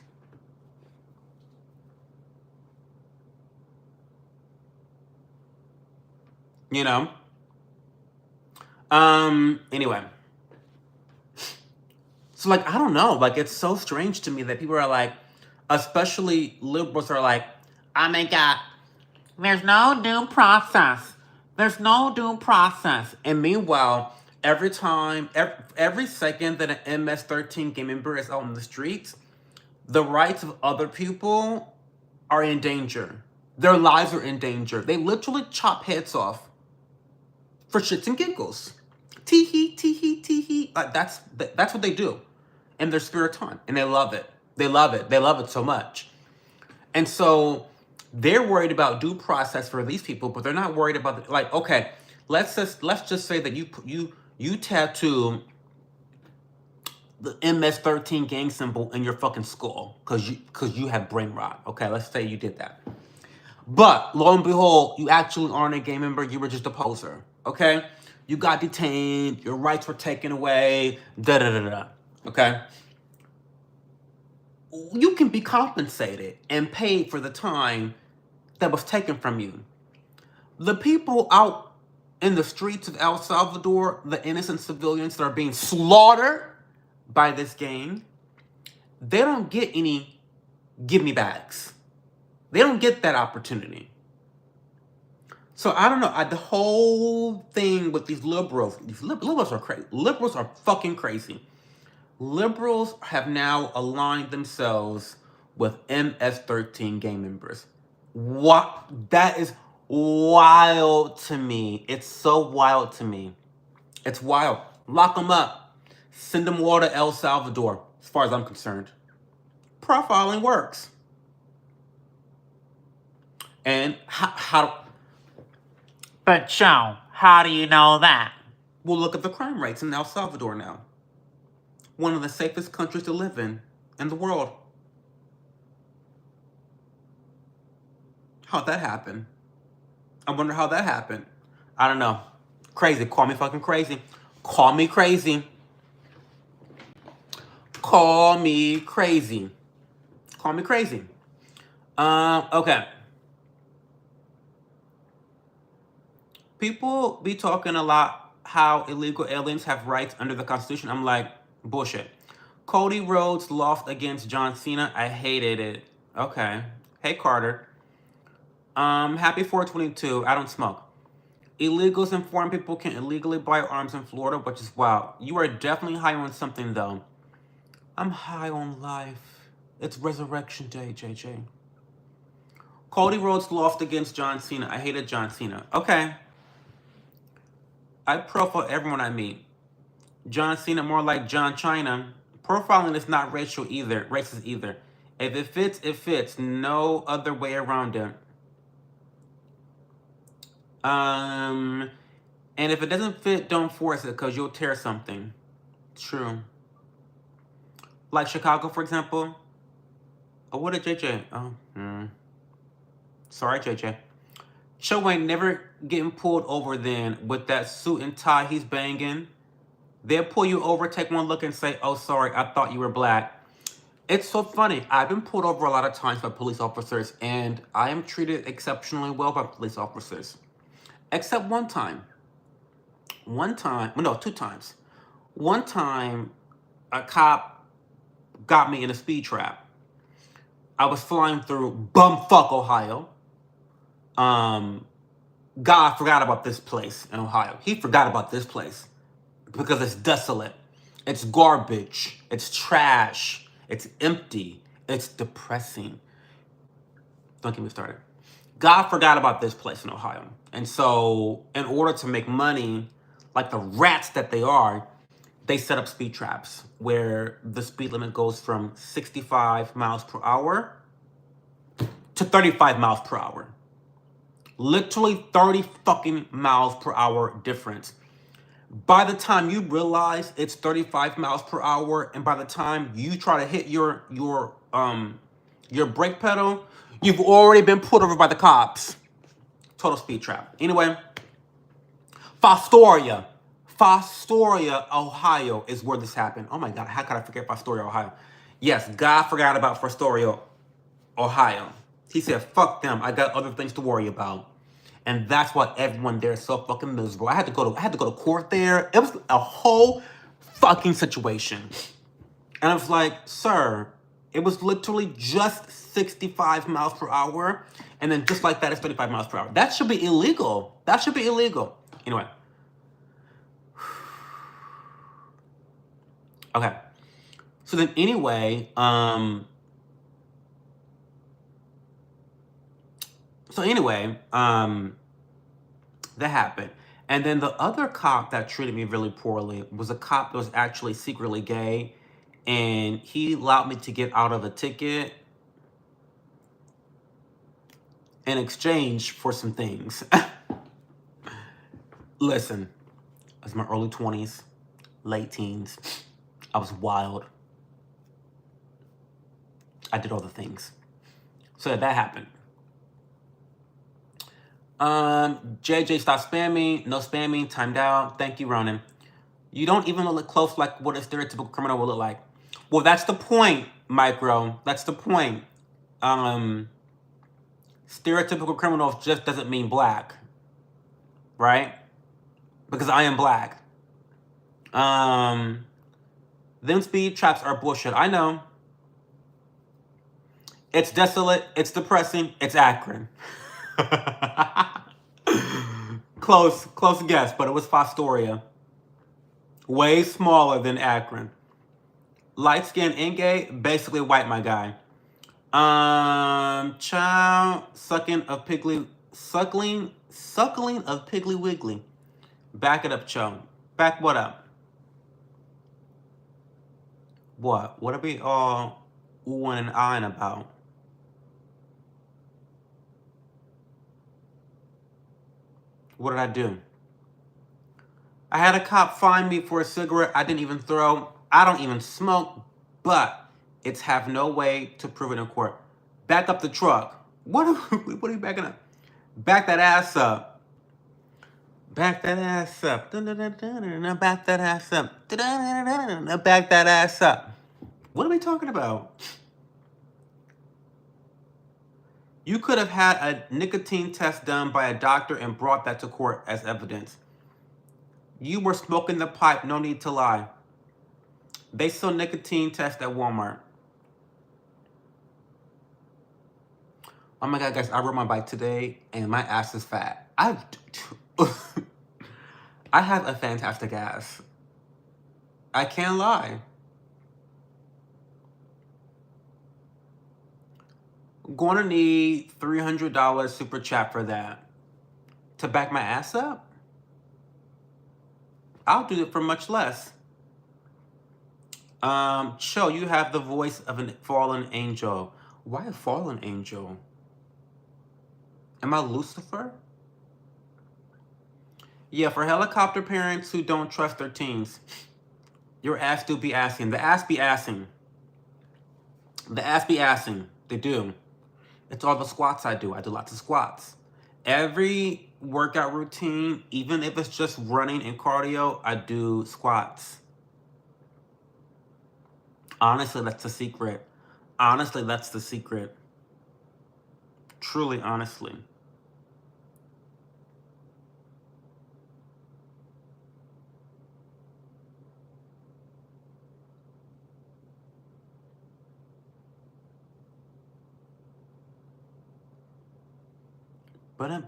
You know? Anyway. So, like, I don't know. Like, it's so strange to me that people are like, especially liberals are like, oh my God, there's no due process. There's no due process. And meanwhile, every second that an MS-13 gang member is out on the streets, the rights of other people are in danger. Their lives are in danger. They literally chop heads off for shits and giggles. Tee-hee, tee-hee, tee-hee. That's what they do in their spare time. And they love it. They love it. They love it so much. And so they're worried about due process for these people, but they're not worried about, like, okay, let's just say that you tattoo the MS-13 gang symbol in your fucking skull because you have brain rot. Okay, let's say you did that. But lo and behold, you actually aren't a gang member. You were just a poser. Okay? You got detained. Your rights were taken away. Da da da da. Okay? You can be compensated and paid for the time that was taken from you. The people out in the streets of El Salvador, the innocent civilians that are being slaughtered by this gang, they don't get any give me bags. They don't get that opportunity. So I don't know. The whole thing with these liberals are crazy. Liberals are fucking crazy. Liberals have now aligned themselves with MS-13 gang members. What? That is wild to me. It's so wild to me. It's wild. Lock them up. Send them all to El Salvador, as far as I'm concerned. Profiling works. And how But Joe, how do you know that? Well, look at the crime rates in El Salvador now. One of the safest countries to live in the world. How'd that happen? I wonder how that happened. I don't know. Crazy. Call me fucking crazy. Call me crazy. Call me crazy. Call me crazy. Okay. People be talking a lot how illegal aliens have rights under the Constitution. I'm like, bullshit. Cody Rhodes lost against John Cena. I hated it. Okay. Hey, Carter. Happy 422. I don't smoke. Illegals and foreign people can illegally buy arms in Florida, which is wild. You are definitely high on something, though. I'm high on life. It's Resurrection Day, JJ. Cody Rhodes lost against John Cena. I hated John Cena. Okay. I profile everyone I meet. John Cena more like John China. Profiling is not racist either. If it fits, it fits. No other way around it. And if it doesn't fit, don't force it, because you'll tear something. True. Like Chicago, for example. Oh, what did JJ? Oh, sorry, JJ. Cho ain't never getting pulled over then with that suit and tie he's banging. They'll pull you over, take one look, and say, oh, sorry, I thought you were black. It's so funny. I've been pulled over a lot of times by police officers, and I am treated exceptionally well by police officers. Except one time. Two times. One time, a cop got me in a speed trap. I was flying through bumfuck Ohio. God forgot about this place in Ohio. He forgot about this place because it's desolate. It's garbage. It's trash. It's empty. It's depressing. Don't get me started. God forgot about this place in Ohio. And so, in order to make money, like the rats that they are, they set up speed traps where the speed limit goes from 65 miles per hour to 35 miles per hour. Literally 30 fucking miles per hour difference. By the time you realize it's 35 miles per hour, and by the time you try to hit your brake pedal, you've already been pulled over by the cops. Total speed trap. Anyway, Fostoria, Ohio is where this happened. Oh my God, how could I forget Fostoria, Ohio? Yes, God forgot about Fostoria, Ohio. He said, fuck them, I got other things to worry about. And that's why everyone there is so fucking miserable. I had to go to court there. It was a whole fucking situation. And I was like, sir, it was literally just 65 miles per hour. And then just like that, it's 35 miles per hour. That should be illegal. That should be illegal. Anyway. Okay. So then anyway, that happened. And then the other cop that treated me really poorly was a cop that was actually secretly gay. And he allowed me to get out of a ticket in exchange for some things. Listen, it was my early 20s, late teens. I was wild. I did all the things. So that happened. JJ, stop spamming. No spamming. Timed out. Thank you, Ronan. You don't even look close like what a stereotypical criminal will look like. Well, that's the point, Micro. That's the point. Stereotypical criminal just doesn't mean black, right? Because I am black. Them speed traps are bullshit. I know. It's desolate. It's depressing. It's Akron. Close guess, but it was Fostoria. Way smaller than Akron. Light skin Inge, basically white, my guy. Child suckling of Piggly Wiggly. Back it up, Cho. Back what up? What? What are we all oohing and eyeing about? What did I do? I had a cop find me for a cigarette I didn't even throw. I don't even smoke, but it's have no way to prove it in court. Back up the truck. What are you backing up? Back that ass up. Back that ass up. Back that ass up. Back that ass up. What are we talking about? You could have had a nicotine test done by a doctor and brought that to court as evidence. You were smoking the pipe, no need to lie. They sell nicotine tests at Walmart. Oh my God, guys, I rode my bike today and my ass is fat. I have a fantastic ass. I can't lie. Gonna need $300 super chat for that. To back my ass up? I'll do it for much less. Cho, you have the voice of a fallen angel. Why a fallen angel? Am I Lucifer? Yeah, for helicopter parents who don't trust their teens. Your ass do be assing. The ass be assing. The ass be assing. They do. It's all the squats I do. I do lots of squats. Every workout routine, even if it's just running and cardio, I do squats. Honestly, that's the secret. Honestly, that's the secret. Truly, honestly. Back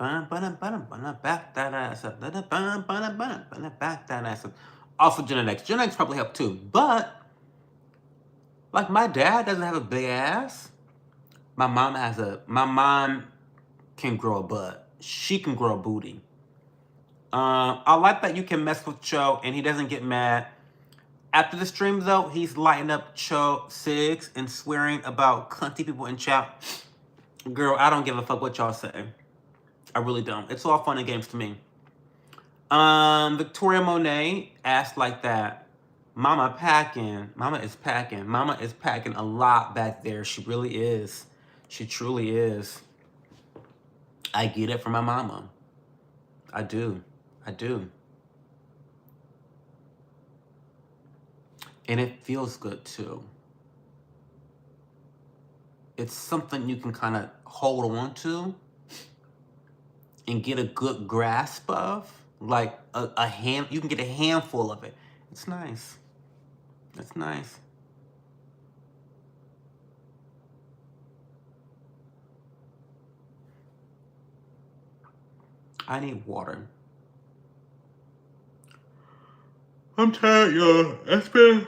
that ass up. Back that ass up. Also, genetics. Genetics probably help too. But, like, my dad doesn't have a big ass. My mom can grow a butt. She can grow a booty. I like that you can mess with Cho and he doesn't get mad. After the stream, though, he's lighting up Cho Sigs and swearing about cunty people in chat. Girl, I don't give a fuck what y'all say. I really don't. It's all fun and games to me. Victoria Monet asked like that. Mama packing. Mama is packing. Mama is packing a lot back there. She really is. She truly is. I get it from my mama. I do. I do. And it feels good too. It's something you can kind of hold on to and get a good grasp of. Like you can get a handful of it. It's nice. It's nice. I need water. I'm tired, y'all. It's been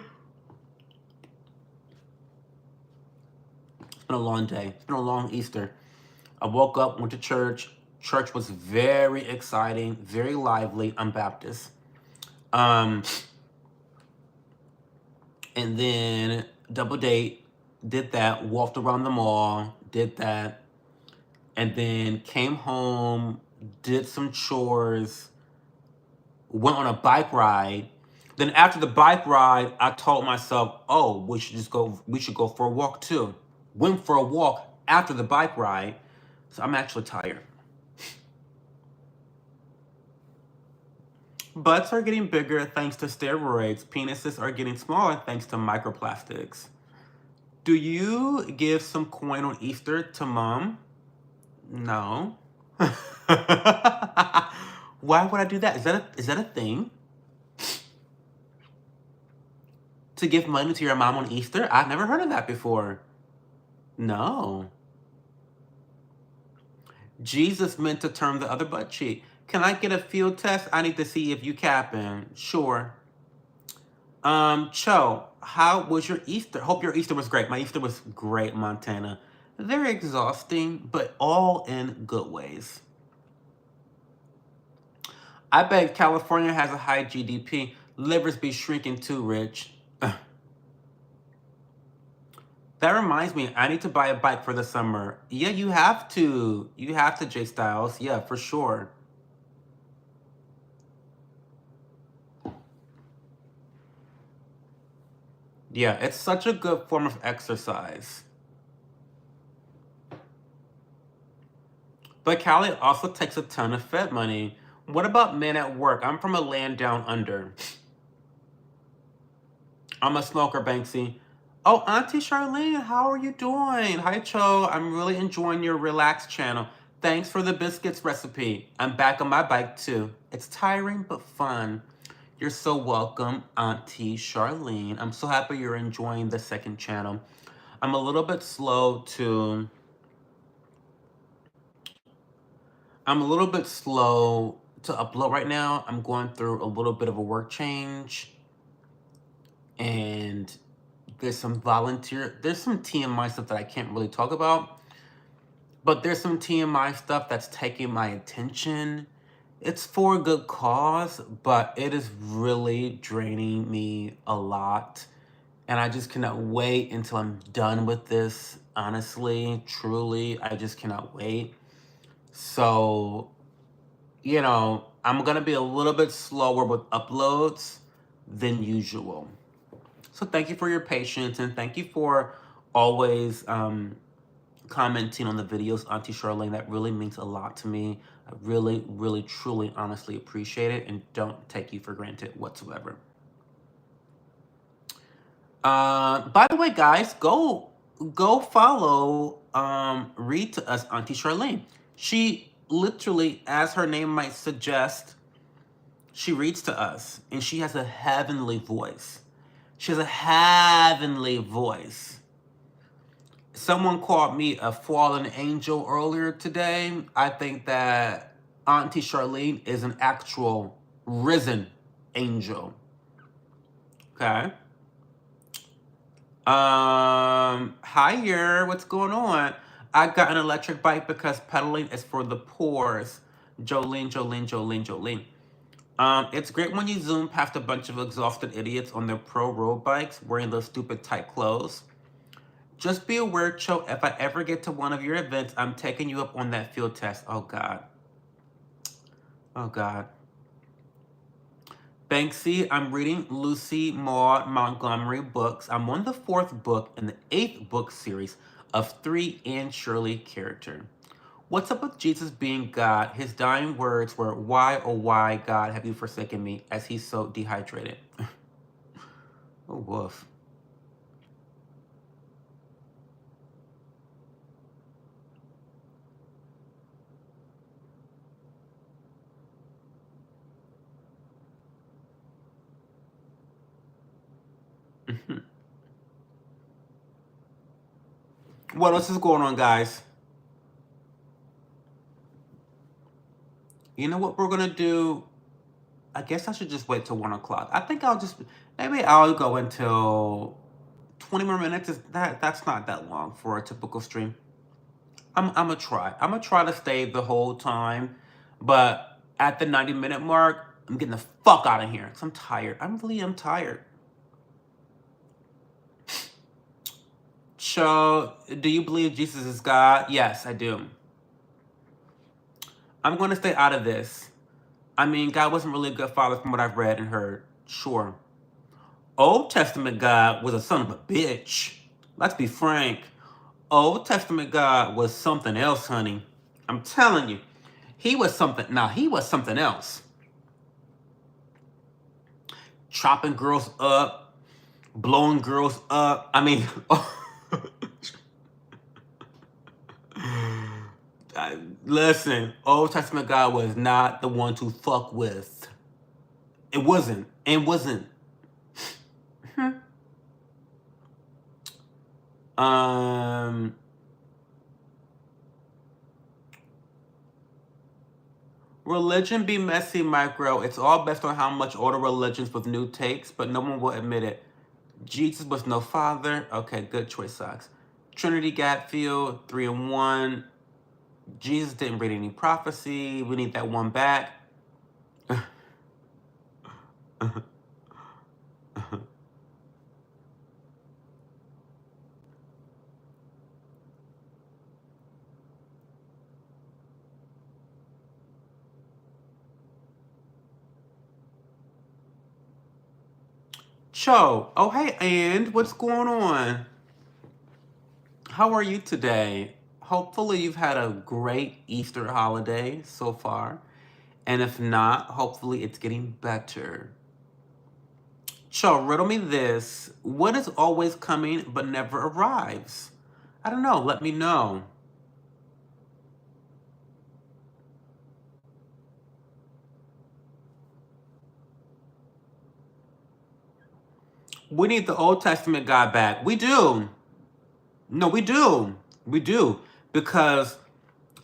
a long day. It's been a long Easter. I woke up, went to church. Church was very exciting, very lively. I'm Baptist. And then double date, did that, walked around the mall, did that, and then came home, did some chores, went on a bike ride. Then after the bike ride, I told myself, oh, we should go for a walk too. Went for a walk after the bike ride, so I'm actually tired. Butts are getting bigger thanks to steroids. Penises are getting smaller thanks to microplastics. Do you give some coin on Easter to mom? No. Why would I do that? Is that a thing? To give money to your mom on Easter? I've never heard of that before. No. Jesus meant to turn the other butt cheek. Can I get a field test? I need to see if you capping. Sure. Cho, how was your Easter? Hope your Easter was great. My Easter was great, Montana. Very exhausting, but all in good ways. I bet California has a high GDP. Livers be shrinking too, Rich. That reminds me, I need to buy a bike for the summer. Yeah, you have to. You have to, J Styles. Yeah, for sure. Yeah, it's such a good form of exercise. But Cali also takes a ton of Fed money. What about men at work? I'm from a land down under. I'm a smoker, Banksy. Oh, Auntie Charlene, how are you doing? Hi, Cho. I'm really enjoying your relax channel. Thanks for the biscuits recipe. I'm back on my bike too. It's tiring but fun. You're so welcome, Auntie Charlene. I'm so happy you're enjoying the second channel. I'm a little bit slow to upload right now. I'm going through a little bit of a work change. And there's some TMI stuff that I can't really talk about. But there's some TMI stuff that's taking my attention. It's for a good cause, but it is really draining me a lot. And I just cannot wait until I'm done with this. Honestly, truly, I just cannot wait. So, I'm going to be a little bit slower with uploads than usual. So thank you for your patience, and thank you for always commenting on the videos, Auntie Charlene. That really means a lot to me. I really, really, truly, honestly appreciate it, and don't take you for granted whatsoever. By the way, guys, go follow Read to Us, Auntie Charlene. She literally, as her name might suggest, she reads to us, and she has a heavenly voice. She has a heavenly voice. Someone called me a fallen angel earlier today. I think that Auntie Charlene is an actual risen angel. Okay. Hiya, what's going on? I got an electric bike because pedaling is for the poors. Jolene. It's great when you zoom past a bunch of exhausted idiots on their pro road bikes wearing those stupid tight clothes. Just be aware, Cho, if I ever get to one of your events, I'm taking you up on that field test. Oh, God. Oh, God. Banksy, I'm reading Lucy Maud Montgomery books. I'm on the 4th book in the 8th book series of 3 Anne Shirley character. What's up with Jesus being God? His dying words were, "Why, oh why, God, have you forsaken me?" as he's so dehydrated. Oh, woof. What else is going on, guys? You know what we're gonna do? I guess I should just wait till 1 o'clock. I think maybe I'll go until 20 more minutes. That's not that long for a typical stream. I'm gonna try. I'm gonna try to stay the whole time, but at the 90-minute mark, I'm getting the fuck out of here because I'm tired. I'm tired. So, do you believe Jesus is God? Yes, I do. I'm going to stay out of this. I mean, God wasn't really a good father from what I've read and heard. Sure. Old Testament God was a son of a bitch. Let's be frank. Old Testament God was something else, honey. I'm telling you. He was something else. chopping girls up, blowing girls up. I mean, listen, Old Testament God was not the one to fuck with. It wasn't. It wasn't. Um, Religion be messy, micro. It's all based on how much older religions with new takes, but no one will admit it. Jesus was no father. Okay, good choice, Socks. Trinity Gatfield, 3 and 1. Jesus didn't read any prophecy. We need that one back. Cho. Oh, hey, and what's going on? How are you today? Hopefully, you've had a great Easter holiday so far. And if not, hopefully, it's getting better. Cho, riddle me this. What is always coming but never arrives? I don't know. Let me know. We need the Old Testament God back. We do. No, we do. We do. Because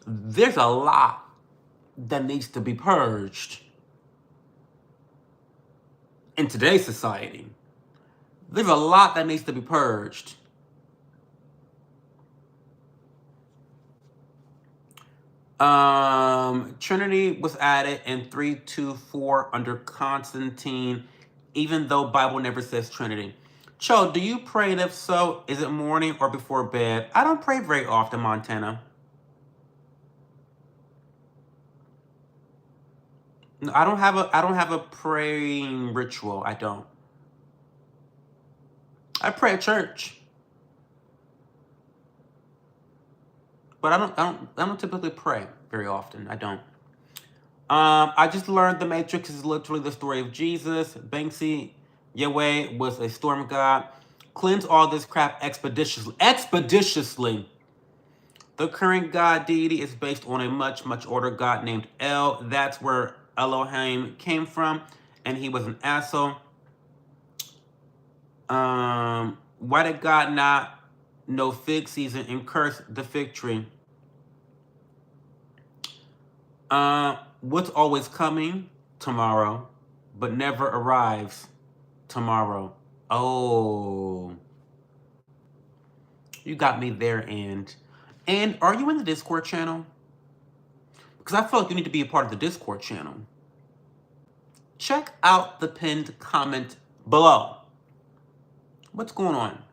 there's a lot that needs to be purged in today's society. There's a lot that needs to be purged. Trinity was added in 324 under Constantine, even though Bible never says Trinity. Cho, do you pray? And if so, is it morning or before bed? I don't pray very often, Montana. No, I don't have a praying ritual. I don't. I pray at church. But I don't typically pray very often. I don't. I just learned the Matrix is literally the story of Jesus. Banksy Yahweh was a storm god. Cleanse all this crap expeditiously. Expeditiously. The current god deity is based on a much, much older god named El. That's where Elohim came from, and he was an asshole. Why did God not know fig season and curse the fig tree? What's always coming? Tomorrow, but never arrives. Tomorrow. Oh, you got me there, and are you in the Discord channel? Because I feel like you need to be a part of the Discord channel. Check out the pinned comment below. What's going on?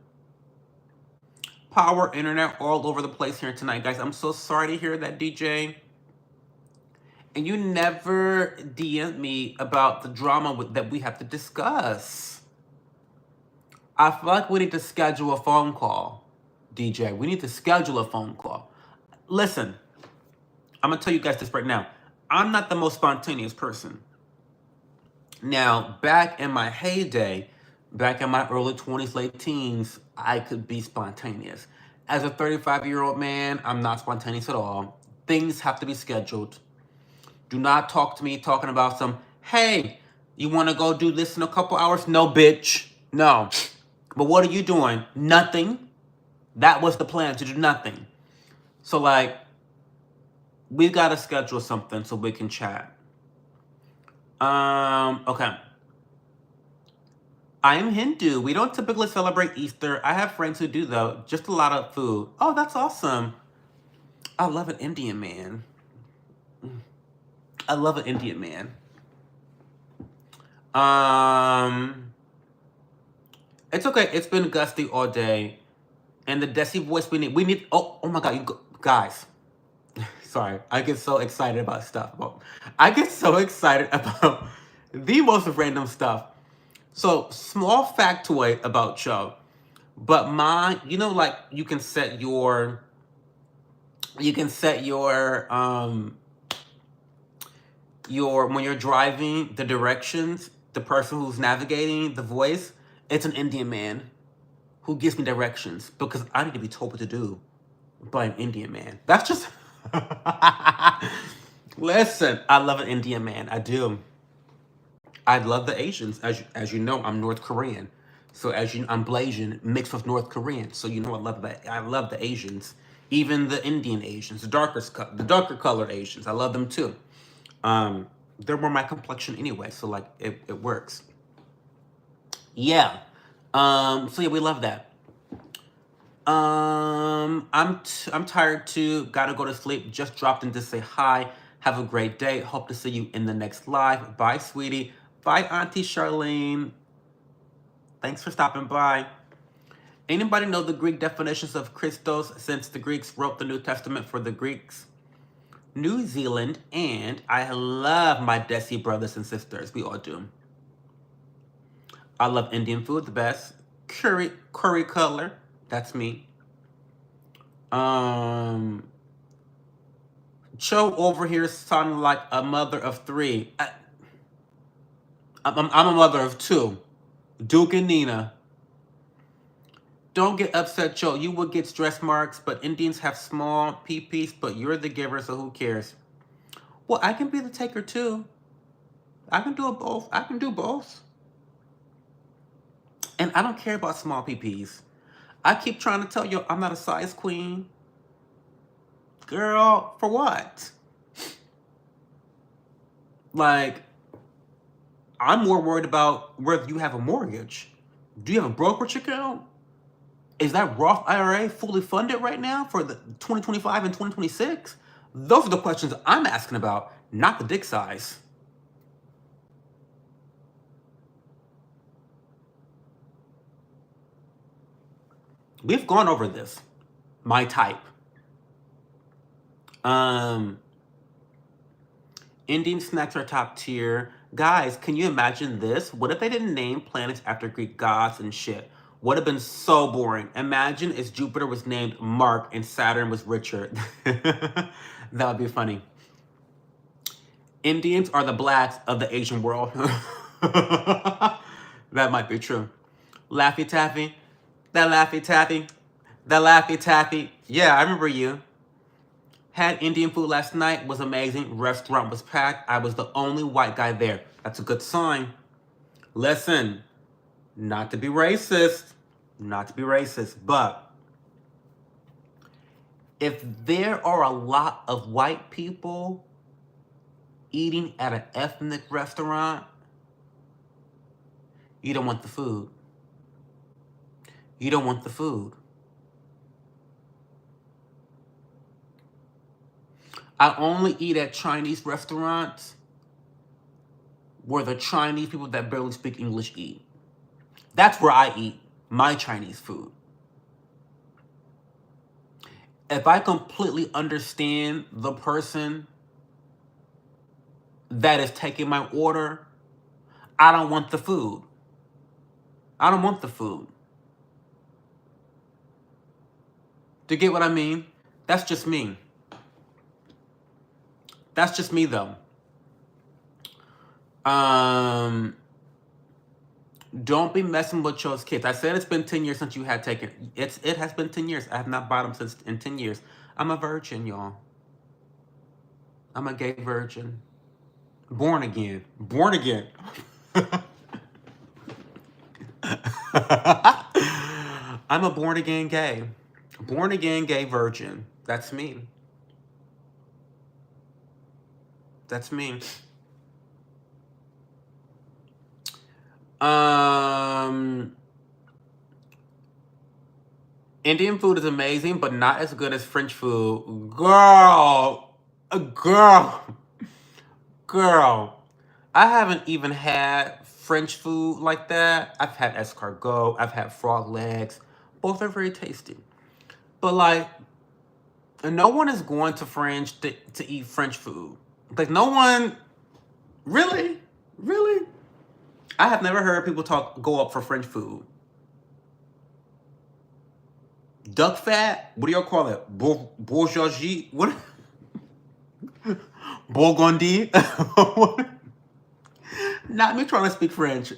Power internet all over the place here tonight, guys. I'm so sorry to hear that, DJ. And you never DM me about the drama that we have to discuss. I feel like we need to schedule a phone call, DJ. We need to schedule a phone call. Listen, I'm going to tell you guys this right now. I'm not the most spontaneous person. Now, back in my heyday, back in my early 20s, late teens, I could be spontaneous. As a 35-year-old man, I'm not spontaneous at all. Things have to be scheduled. Do not talk to me talking about some, hey, you want to go do this in a couple hours? No, bitch. No. But what are you doing? Nothing. That was the plan, to do nothing. So, like, we've got to schedule something so we can chat. Okay. I am Hindu. We don't typically celebrate Easter. I have friends who do, though. Just a lot of food. Oh, that's awesome. I love an Indian man. I love an Indian man. It's okay. It's been gusty all day. And the Desi voice we need, oh my God, guys. Sorry, I get so excited about stuff. I get so excited about the most random stuff. So, small factoid about Cho. But mine, you know, like you can set your when you're driving, the directions, the person who's navigating the voice, it's an Indian man who gives me directions because I need to be told what to do by an Indian man. That's just. Listen, I love an Indian man. I do. I love the Asians. As you know, I'm North Korean. So I'm Blasian mixed with North Korean. So you know I love that. I love the Asians, even the Indian Asians, the darker colored Asians. I love them too. They're more my complexion anyway, so like it works. Yeah. So yeah, we love that. I'm tired too. Gotta go to sleep. Just dropped in to say hi. Have a great day. Hope to see you in the next live. Bye, sweetie. Bye, Auntie Charlene. Thanks for stopping by. Anybody know the Greek definitions of Christos since the Greeks wrote the New Testament for the Greeks? New Zealand, and I love my Desi brothers and sisters. We all do. I love Indian food the best. Curry color. That's me. Cho over here sounding like a mother of three. I'm a mother of two. Duke and Nina. Don't get upset, Cho. You will get stress marks, but Indians have small peepees, but you're the giver, so who cares? Well, I can be the taker too. I can do both. I can do both. And I don't care about small peepees. I keep trying to tell you I'm not a size queen. Girl, for what? Like, I'm more worried about whether you have a mortgage. Do you have a brokerage account? Is that Roth IRA fully funded right now for the 2025 and 2026? Those are the questions I'm asking about, not the dick size. We've gone over this. My type. Indian snacks are top tier. Guys, can you imagine this? What if they didn't name planets after Greek gods and shit? Would have been so boring. Imagine if Jupiter was named Mark and Saturn was Richard. That would be funny. Indians are the blacks of the Asian world. That might be true. Laffy Taffy. That Laffy Taffy. That Laffy Taffy. Yeah, I remember you. Had Indian food last night. Was amazing. Restaurant was packed. I was the only white guy there. That's a good sign. Listen, not to be racist. Not to be racist. But if there are a lot of white people eating at an ethnic restaurant, you don't want the food. You don't want the food. I only eat at Chinese restaurants where the Chinese people that barely speak English eat. That's where I eat my Chinese food. If I completely understand the person that is taking my order, I don't want the food. I don't want the food. Do you get what I mean? That's just me. That's just me, though. Don't be messing with your kids. I said it's been 10 years since you had taken. It has been 10 years. I have not bought them since in 10 years. I'm a virgin, y'all. I'm a gay virgin. Born again. Born again. I'm a born again gay. Born again gay virgin. That's me. That's me. Indian food is amazing, but not as good as French food. Girl. I haven't even had French food like that. I've had escargot. I've had frog legs. Both are very tasty. But like, no one is going to French to eat French food. Like, no one, really? I have never heard people go up for French food. Duck fat? What do y'all call it? Bourgeoisie? What? Burgundy? Not me trying to speak French.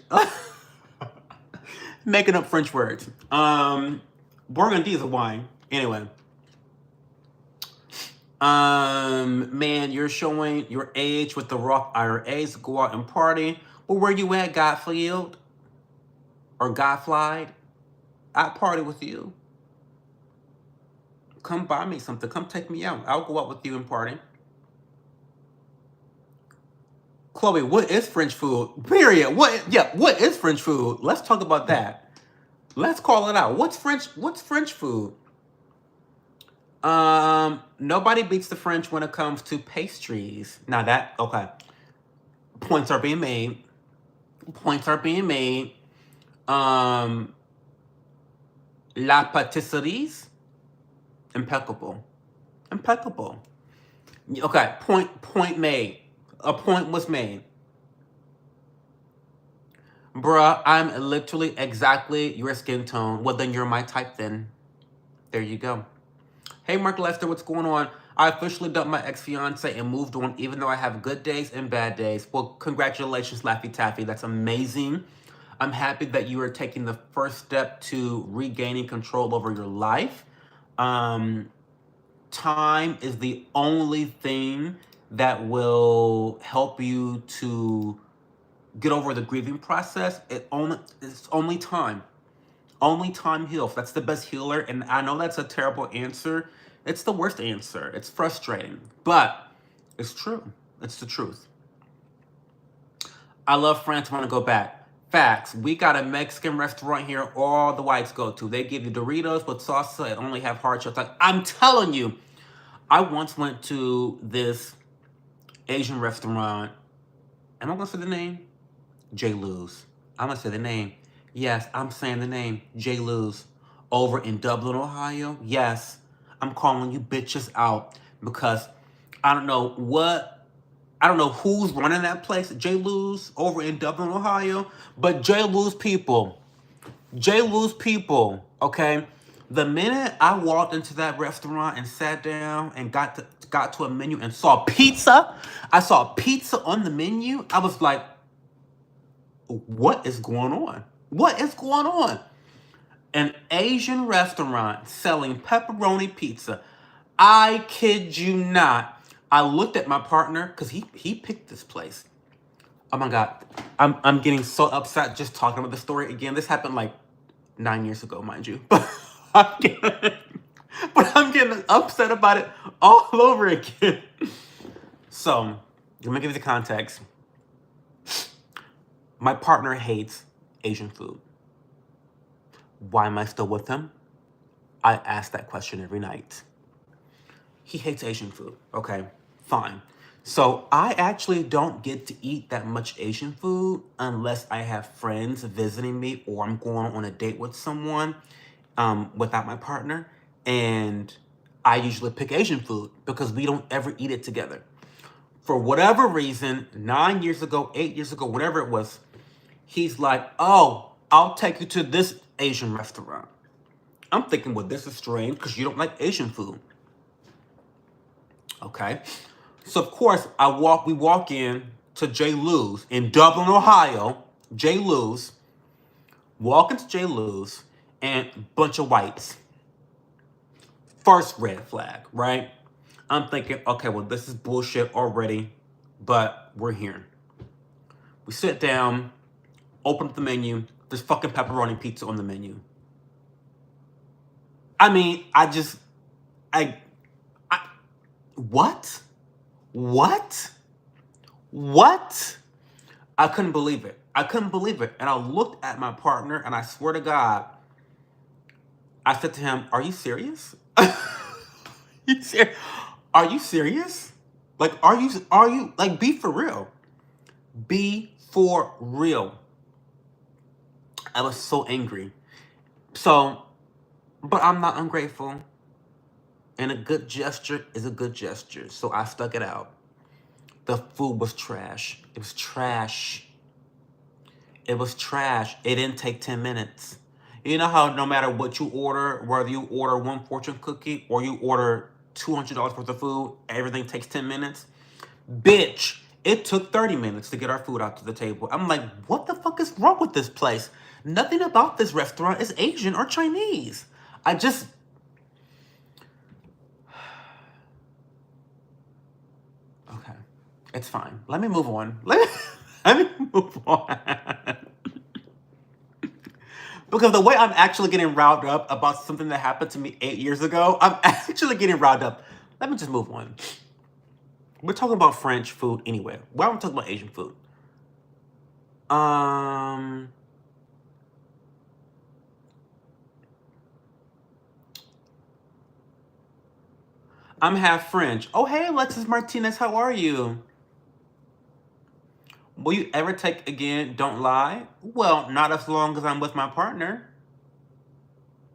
Making up French words. Burgundy is a wine. Anyway. Man, you're showing your age with the Roth IRAs. Go out and party. Well, where you at, Godfield? Or Godflied? I'd party with you. Come buy me something. Come take me out. I'll go out with you and party. Chloe, what is French food? Period. What is French food? Let's talk about that. Let's call it out. What's French food? Nobody beats the French when it comes to pastries. Now that, okay. Points are being made. Points are being made. La patisseries, impeccable. Impeccable. Okay, point made. A point was made. Bruh, I'm literally exactly your skin tone. Well, then you're my type then. There you go. Hey, Mark Lester, what's going on? I officially dumped my ex-fiance and moved on, even though I have good days and bad days. Well, congratulations, Laffy Taffy. That's amazing. I'm happy that you are taking the first step to regaining control over your life. Time is the only thing that will help you to get over the grieving process. It's only time. Only time heals. That's the best healer. And I know that's a terrible answer. It's the worst answer. It's frustrating. But it's true. It's the truth. I love France. I want to go back. Facts. We got a Mexican restaurant here all the whites go to. They give you Doritos with salsa and only have hard shells. Like, I'm telling you, I once went to this Asian restaurant. Am I going to say the name? J. Lou's. I'm going to say the name. Yes, I'm saying the name. J. Lou's. Over in Dublin, Ohio. Yes, I'm calling you bitches out because I don't know who's running that place, J. Lou's over in Dublin, Ohio. But J. Lou's people, okay? The minute I walked into that restaurant and sat down and got to a menu and saw pizza, I saw pizza on the menu. I was like, what is going on? What is going on? An Asian restaurant selling pepperoni pizza. I kid you not. I looked at my partner because he picked this place. Oh my God. I'm getting so upset just talking about the story again. This happened like 9 years ago, mind you. But I'm getting upset about it all over again. So, let me give you the context. My partner hates Asian food. Why am I still with him? I ask that question every night. He hates Asian food. Okay, fine. So I actually don't get to eat that much Asian food unless I have friends visiting me or I'm going on a date with someone without my partner. And I usually pick Asian food because we don't ever eat it together. For whatever reason, 9 years ago, 8 years ago, whatever it was, he's like, oh, I'll take you to this Asian restaurant. I'm thinking, well, this is strange because you don't like Asian food. Okay. So, of course, we walk in to J. Lou's in Dublin, Ohio. J. Lou's. Walk into J. Lou's and a bunch of whites. First red flag, right? I'm thinking, okay, well, this is bullshit already, but we're here. We sit down, open up the menu. There's fucking pepperoni pizza on the menu. I mean, what? I couldn't believe it. And I looked at my partner and I swear to God, I said to him, are you serious? Are you serious? Like, are you, like, be for real. Be for real. I was so angry. So, but I'm not ungrateful. And a good gesture is a good gesture. So I stuck it out. The food was trash. It was trash. It was trash. It didn't take 10 minutes. You know how no matter what you order, whether you order one fortune cookie or you order $200 worth of food, everything takes 10 minutes? Bitch, It took 30 minutes to get our food out to the table. I'm like, what the fuck is wrong with this place? Nothing about this restaurant is Asian or Chinese. I just... Okay. It's fine. Let me move on. Let me move on. Because the way I'm actually getting riled up about something that happened to me 8 years ago, I'm actually getting riled up. Let me just move on. We're talking about French food anyway. Why are we talking about Asian food? I'm half French. Oh, hey, Alexis Martinez, how are you? Will you ever take again? Don't lie. Well, not as long as I'm with my partner.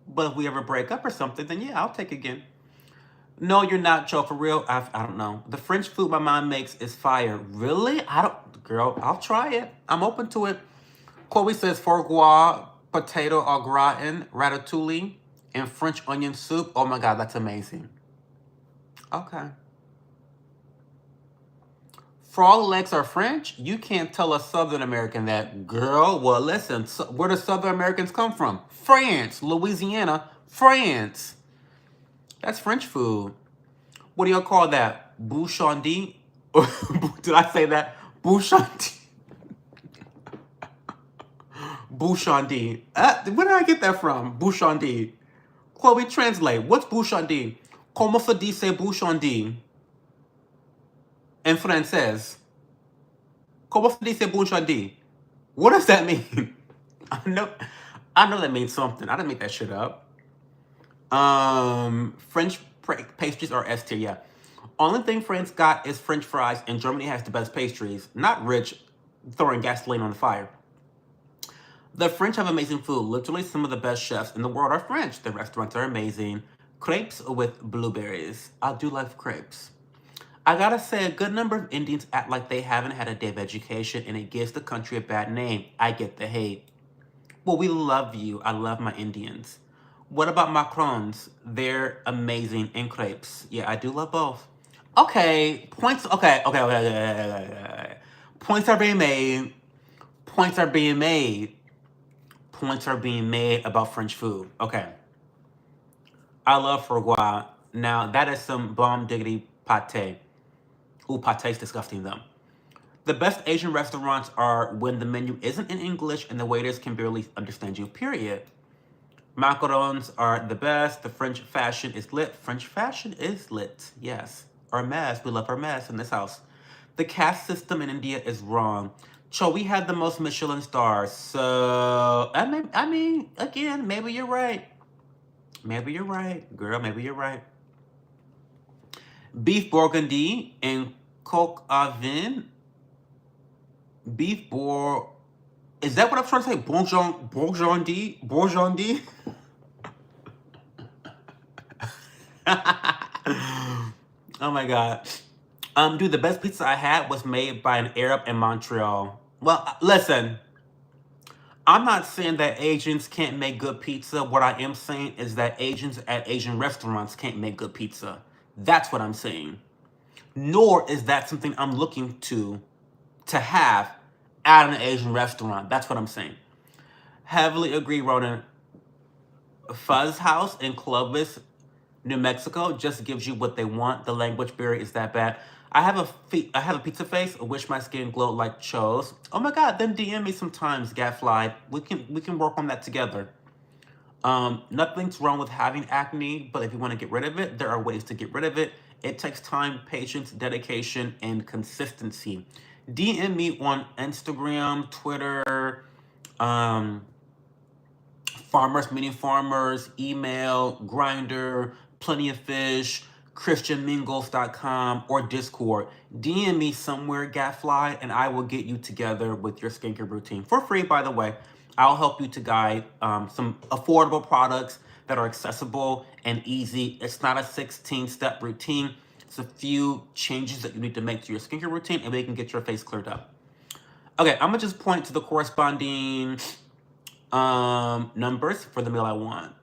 But if we ever break up or something, then yeah, I'll take again. No, you're not, Joe. For real, I don't know. The French food my mom makes is fire. Really? Girl, I'll try it. I'm open to it. Chloe says foie gras, potato au gratin, ratatouille, and French onion soup. Oh my God, that's amazing. Okay. Frog legs are French? You can't tell a Southern American that. Girl, well, listen, where do Southern Americans come from? France, Louisiana, France. That's French food. What do y'all call that? Bouchondy? Did I say that? Bouchondy. Bouchondy. Where did I get that from? Bouchondy. Chloe, translate. What's Bouchondy? Comment se dice Bouchondy? En français. Comment se dice Bouchondy? What does that mean? I know that means something. I didn't make that shit up. French pastries are S tier, yeah. Only thing France got is French fries, and Germany has the best pastries. Not rich, throwing gasoline on the fire. The French have amazing food. Literally, some of the best chefs in the world are French. The restaurants are amazing. Crepes with blueberries. I do like crepes. I gotta say, a good number of Indians act like they haven't had a day of education, and it gives the country a bad name. I get the hate. Well, we love you. I love my Indians. What about macarons? They're amazing in crepes. Yeah, I do love both. Okay, points. Okay. Points are being made. Points are being made. Points are being made about French food. Okay. I love foie gras. Now, that is some bomb diggity pate. Ooh, pate's disgusting though. The best Asian restaurants are when the menu isn't in English and the waiters can barely understand you, period. Macarons are the best. The French fashion is lit. French fashion is lit, yes. Hermes, we love Hermes in this house. The caste system in India is wrong. Cho, we had the most Michelin stars. So, I mean, again, maybe you're right. Maybe you're right, girl, maybe you're right. Beef Burgundy and coq au vin. Beef bour... Is that what I'm trying to say? Bourgondi? Bourgondi? Oh my God. Dude, the best pizza I had was made by an Arab in Montreal. Well, listen. I'm not saying that Asians can't make good pizza. What I am saying is that Asians at Asian restaurants can't make good pizza. That's what I'm saying. Nor is that something I'm looking to have at an Asian restaurant. That's what I'm saying. Heavily agree, Ronan. Fuzz House in Clovis, New Mexico just gives you what they want. The language barrier is that bad. I have a pizza face. I wish my skin glowed like Cho's. Oh my God, then DM me sometimes, Gatfly. We can work on that together. Nothing's wrong with having acne, but if you want to get rid of it, there are ways to get rid of it. It takes time, patience, dedication, and consistency. DM me on Instagram, Twitter, Farmers Meeting Farmers, email, Grinder, Plenty of Fish, ChristianMingles.com, or Discord. DM me somewhere, Gatfly, and I will get you together with your skincare routine. For free, by the way. I'll help you to guide some affordable products that are accessible and easy. It's not a 16-step routine. It's a few changes that you need to make to your skincare routine, and we can get your face cleared up. Okay, I'm gonna just point to the corresponding numbers for the meal I want.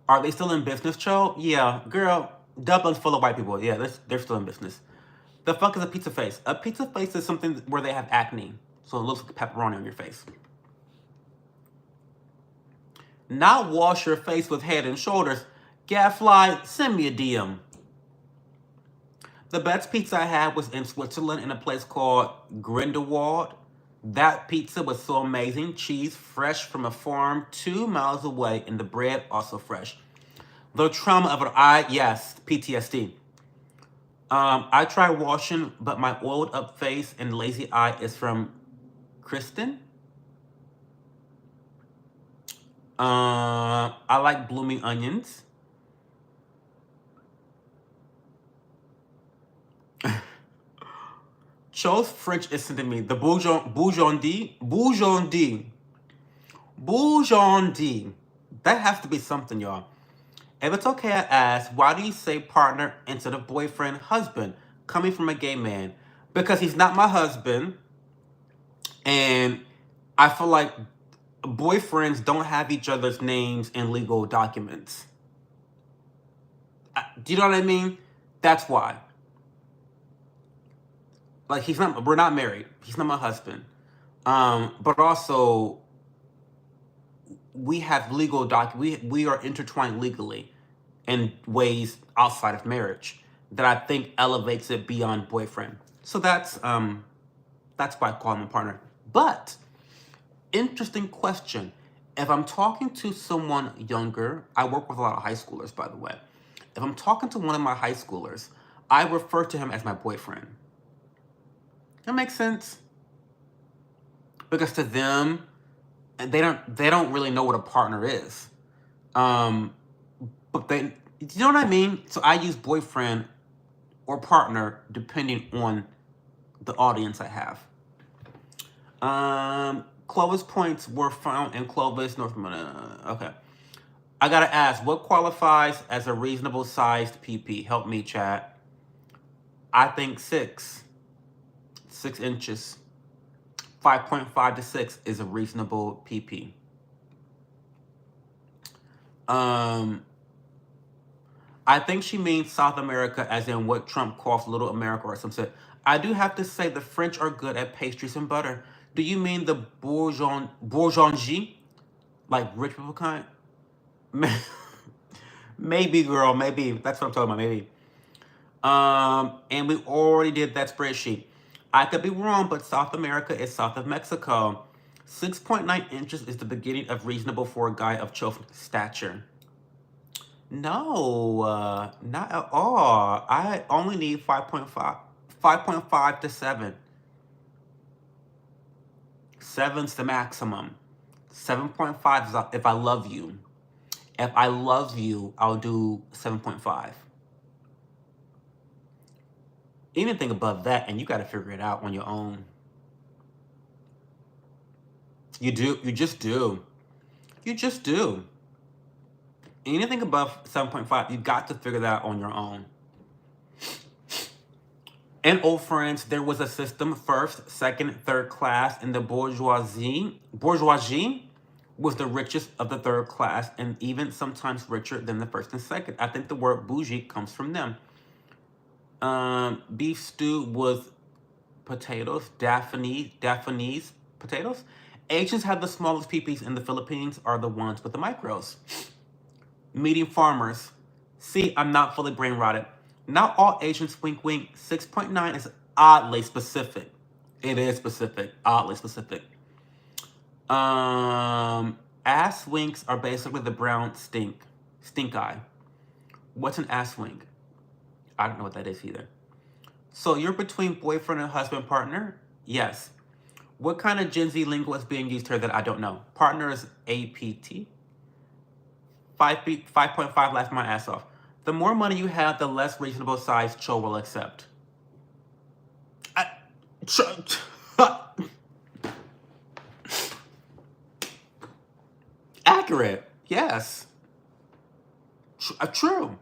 Are they still in business, Cho? Yeah, girl, Dublin's full of white people. Yeah, they're still in business. The fuck is a pizza face? A pizza face is something where they have acne. So it looks like pepperoni on your face. Not wash your face with Head and Shoulders. Gadfly, send me a DM. The best pizza I had was in Switzerland in a place called Grindelwald. That pizza was so amazing. Cheese fresh from a farm 2 miles away, and the bread also fresh. The trauma of it, yes, PTSD. I tried washing, but my oiled up face and lazy eye is from Kristen. I like blooming onions. Chose French is sending me the Bougeondi. That has to be something, y'all. If it's okay, I ask, why do you say partner instead of boyfriend, husband, coming from a gay man? Because he's not my husband, and I feel like boyfriends don't have each other's names in legal documents. Do you know what I mean? That's why. Like, we're not married. He's not my husband. But also, we have legal we are intertwined legally in ways outside of marriage that I think elevates it beyond boyfriend. So that's why I call him a partner. But interesting question. If I'm talking to someone younger, I work with a lot of high schoolers, by the way. If I'm talking to one of my high schoolers, I refer to him as my boyfriend. That makes sense. Because to them, they don't really know what a partner is. But you know what I mean? So I use boyfriend or partner depending on the audience I have. Clovis points were found in Clovis, North Carolina. Okay. I gotta ask, what qualifies as a reasonable sized PP? Help me, chat. I think 6 inches. 5.5 to 6 is a reasonable PP. I think she means South America, as in what Trump calls Little America or something. I do have to say the French are good at pastries and butter. Do you mean the bourgeoisie? Like rich people kind? Maybe, girl, maybe. That's what I'm talking about, maybe. And we already did that spreadsheet. I could be wrong, but South America is south of Mexico. 6.9 inches is the beginning of reasonable for a guy of chauffeur stature. No, not at all. I only need 5.5 to 7. 7's the maximum. 7.5 is if I love you. If I love you, I'll do 7.5. Anything above that, and you got to figure it out on your own. You do. You just do. You just do. Anything above 7.5, you got to figure that out on your own. In old France, there was a system: first, second, third class, and the bourgeoisie. Bourgeoisie was the richest of the third class, and even sometimes richer than the first and second. I think the word bougie comes from them. Beef stew was potatoes, Daphne's potatoes. Asians have the smallest peepees in the Philippines are the ones with the micros. Meeting farmers. See, I'm not fully brain rotted. Not all Asians wink wink. 6.9 is oddly specific. It is specific, oddly specific. Ass winks are basically the brown stink eye. What's an ass wink? I don't know what that is either. So you're between boyfriend and husband partner? Yes. What kind of Gen Z lingo is being used here that I don't know? Partner is APT. 5.5 laugh my ass off. The more money you have, the less reasonable size Cho will accept. Accurate. Yes. True.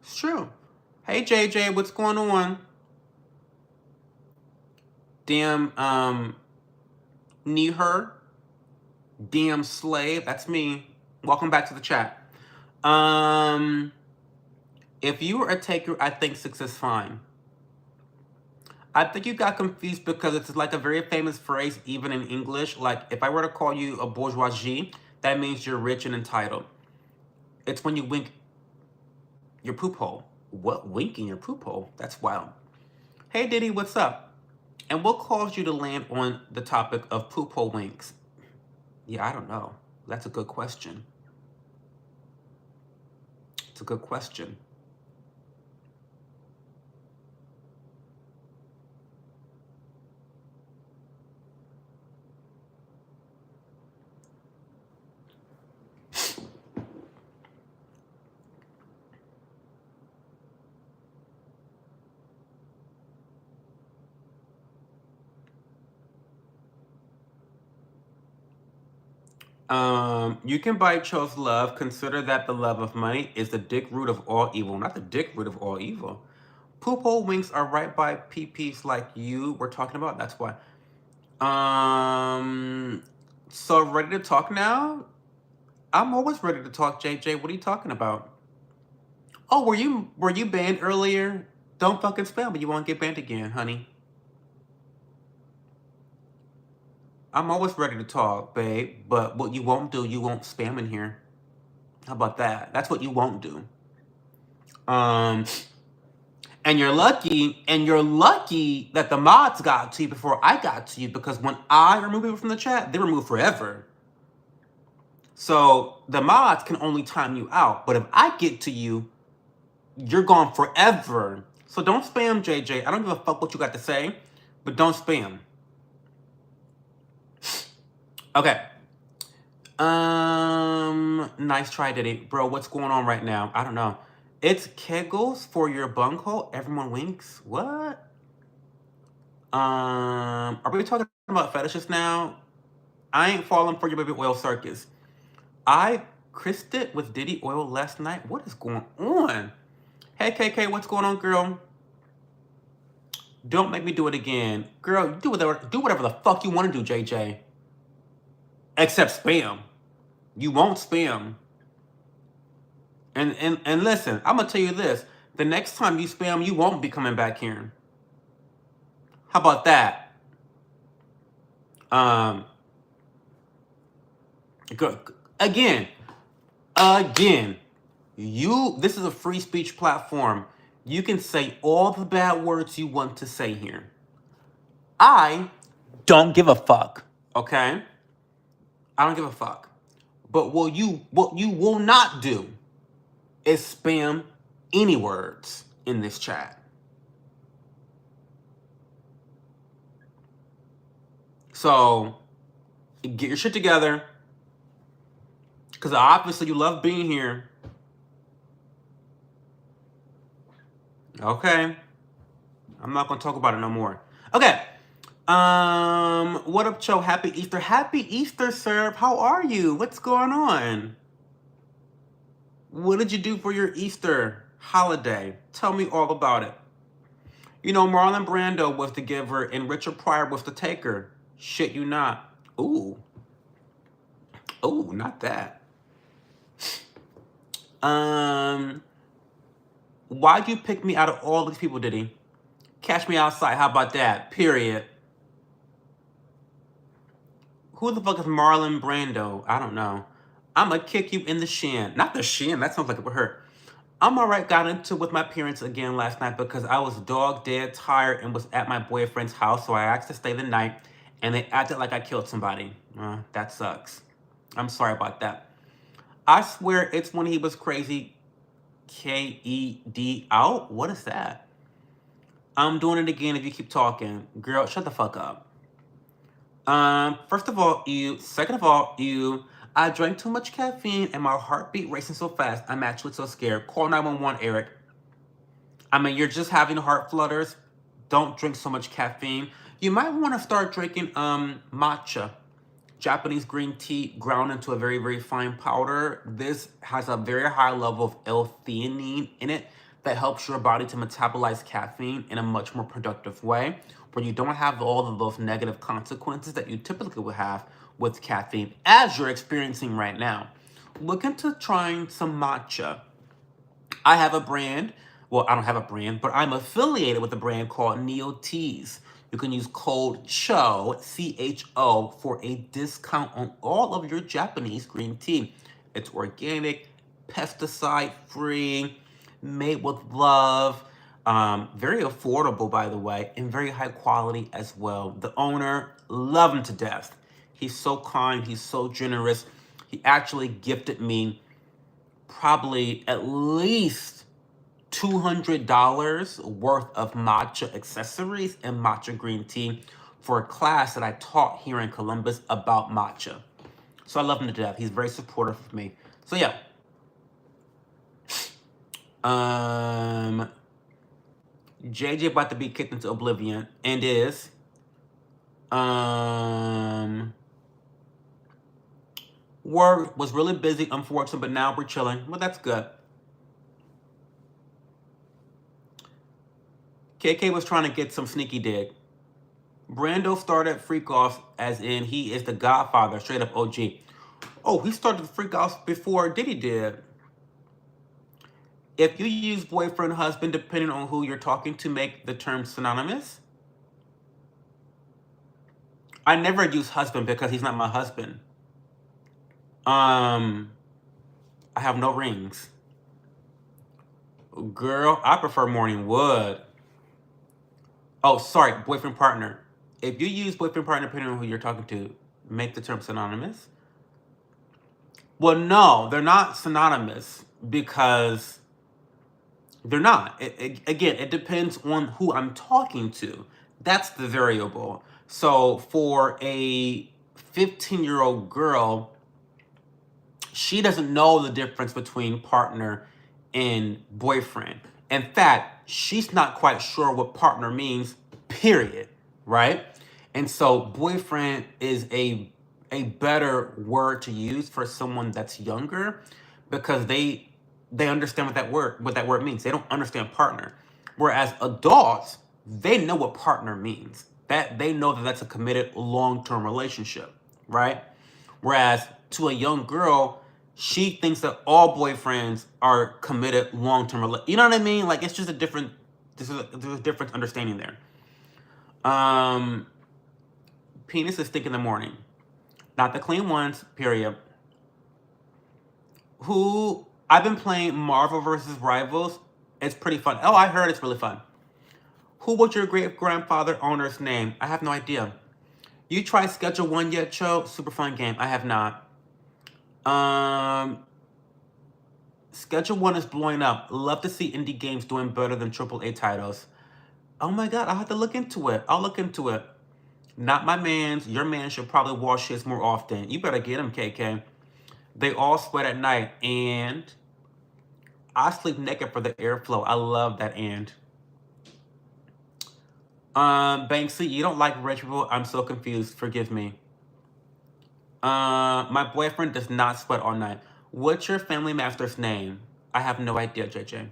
It's true. Hey, JJ, what's going on? Damn, knee her. Damn slave. That's me. Welcome back to the chat. If you are a taker, I think 6 is fine. I think you got confused because it's like a very famous phrase, even in English. Like, if I were to call you a bourgeoisie, that means you're rich and entitled. It's when you wink your poop hole. What? Winking your poop hole? That's wild. Hey, Diddy, what's up? And what caused you to land on the topic of poop hole winks? Yeah, I don't know. That's a good question. It's a good question. You can buy chose love. Consider that the love of money is the dick root of all evil. Not the dick root of all evil. Poop hole winks are right by PPs like you were talking about. That's why. So ready to talk now? I'm always ready to talk, JJ. What are you talking about? Oh, were you banned earlier? Don't fucking spam, but you won't get banned again, honey. I'm always ready to talk, babe. But what you won't do, you won't spam in here. How about that? That's what you won't do. And you're lucky that the mods got to you before I got to you, because when I remove people from the chat, they remove forever. So the mods can only time you out. But if I get to you, you're gone forever. So don't spam, JJ. I don't give a fuck what you got to say, but don't spam. Okay. Nice try, Diddy. Bro, what's going on right now? I don't know. It's kegels for your bunghole. Everyone winks. What? Are we talking about fetishes now? I ain't falling for your baby oil circus. I kissed it with Diddy oil last night. What is going on? Hey, KK, what's going on, girl? Don't make me do it again. Girl, do whatever the fuck you want to do, JJ. Except spam. You won't spam. And listen, I'm gonna tell you this. The next time you spam, you won't be coming back here. How about that? Again, this is a free speech platform. You can say all the bad words you want to say here. I don't give a fuck, okay? I don't give a fuck. But what you will not do is spam any words in this chat. So get your shit together, because obviously you love being here. Okay. I'm not gonna talk about it no more. Okay. What up, Cho? Happy Easter. Happy Easter, sir. How are you? What's going on? What did you do for your Easter holiday? Tell me all about it. You know, Marlon Brando was the giver and Richard Pryor was the taker. Shit you not. Ooh. Ooh, not that. Why'd you pick me out of all these people, Diddy? Catch me outside. How about that? Period. Who the fuck is Marlon Brando? I don't know. I'ma kick you in the shin. Not the shin. That sounds like it would hurt. I'm alright. Got into it with my parents again last night because I was dog dead tired and was at my boyfriend's house, so I asked to stay the night, and they acted like I killed somebody. That sucks. I'm sorry about that. I swear it's when he was crazy. KED out? What is that? I'm doing it again if you keep talking. Girl, shut the fuck up. First of all, you. Second of all, you. I drank too much caffeine and my heartbeat racing so fast, I'm actually so scared. Call 911, Eric. I mean, you're just having heart flutters. Don't drink so much caffeine. You might want to start drinking matcha, Japanese green tea ground into a very, very fine powder. This has a very high level of L-theanine in it that helps your body to metabolize caffeine in a much more productive way, where you don't have all of those negative consequences that you typically would have with caffeine, as you're experiencing right now. Look into trying some matcha. I have a brand. Well, I don't have a brand, but I'm affiliated with a brand called Neo Teas. You can use code CHO, CHO, for a discount on all of your Japanese green tea. It's organic, pesticide free, made with love, very affordable, by the way, and very high quality as well. The owner, love him to death. He's so kind, he's so generous. He actually gifted me probably at least $200 worth of matcha accessories and matcha green tea for a class that I taught here in Columbus about matcha. So I love him to death. He's very supportive of me. So yeah. JJ about to be kicked into oblivion and is. Work was really busy, unfortunately, but now we're chilling. Well, that's good. KK was trying to get some sneaky dig. Brando started freak offs as in he is the Godfather, straight up OG. Oh, he started the freak offs before Diddy did. If you use boyfriend, husband, depending on who you're talking to, make the term synonymous. I never use husband because he's not my husband. I have no rings. Girl, I prefer morning wood. Oh, sorry, boyfriend, partner. If you use boyfriend, partner, depending on who you're talking to, make the term synonymous. Well, no, they're not synonymous because they're not. Again, it depends on who I'm talking to. That's the variable. So for a 15-year-old girl, she doesn't know the difference between partner and boyfriend. In fact, she's not quite sure what partner means, period, right? And so boyfriend is a better word to use for someone that's younger because they understand what that word means. They don't understand partner. Whereas adults, they know what partner means. That they know that that's a committed long-term relationship, right? Whereas to a young girl, she thinks that all boyfriends are committed long-term. You know what I mean? Like it's just a different. There's a different understanding there. Penis is stink in the morning. Not the clean ones. Period. Who I've been playing Marvel vs. Rivals. It's pretty fun. Oh, I heard it's really fun. Who was your great grandfather owner's name? I have no idea. You tried Schedule 1 yet, Cho? Super fun game. I have not. Schedule 1 is blowing up. Love to see indie games doing better than AAA titles. Oh my god, I'll have to look into it. I'll look into it. Not my man's. Your man should probably wash his more often. You better get him, KK. They all sweat at night, and I sleep naked for the airflow. I love that and. Banksy, you don't like rich people? I'm so confused. Forgive me. My boyfriend does not sweat all night. What's your family master's name? I have no idea, JJ.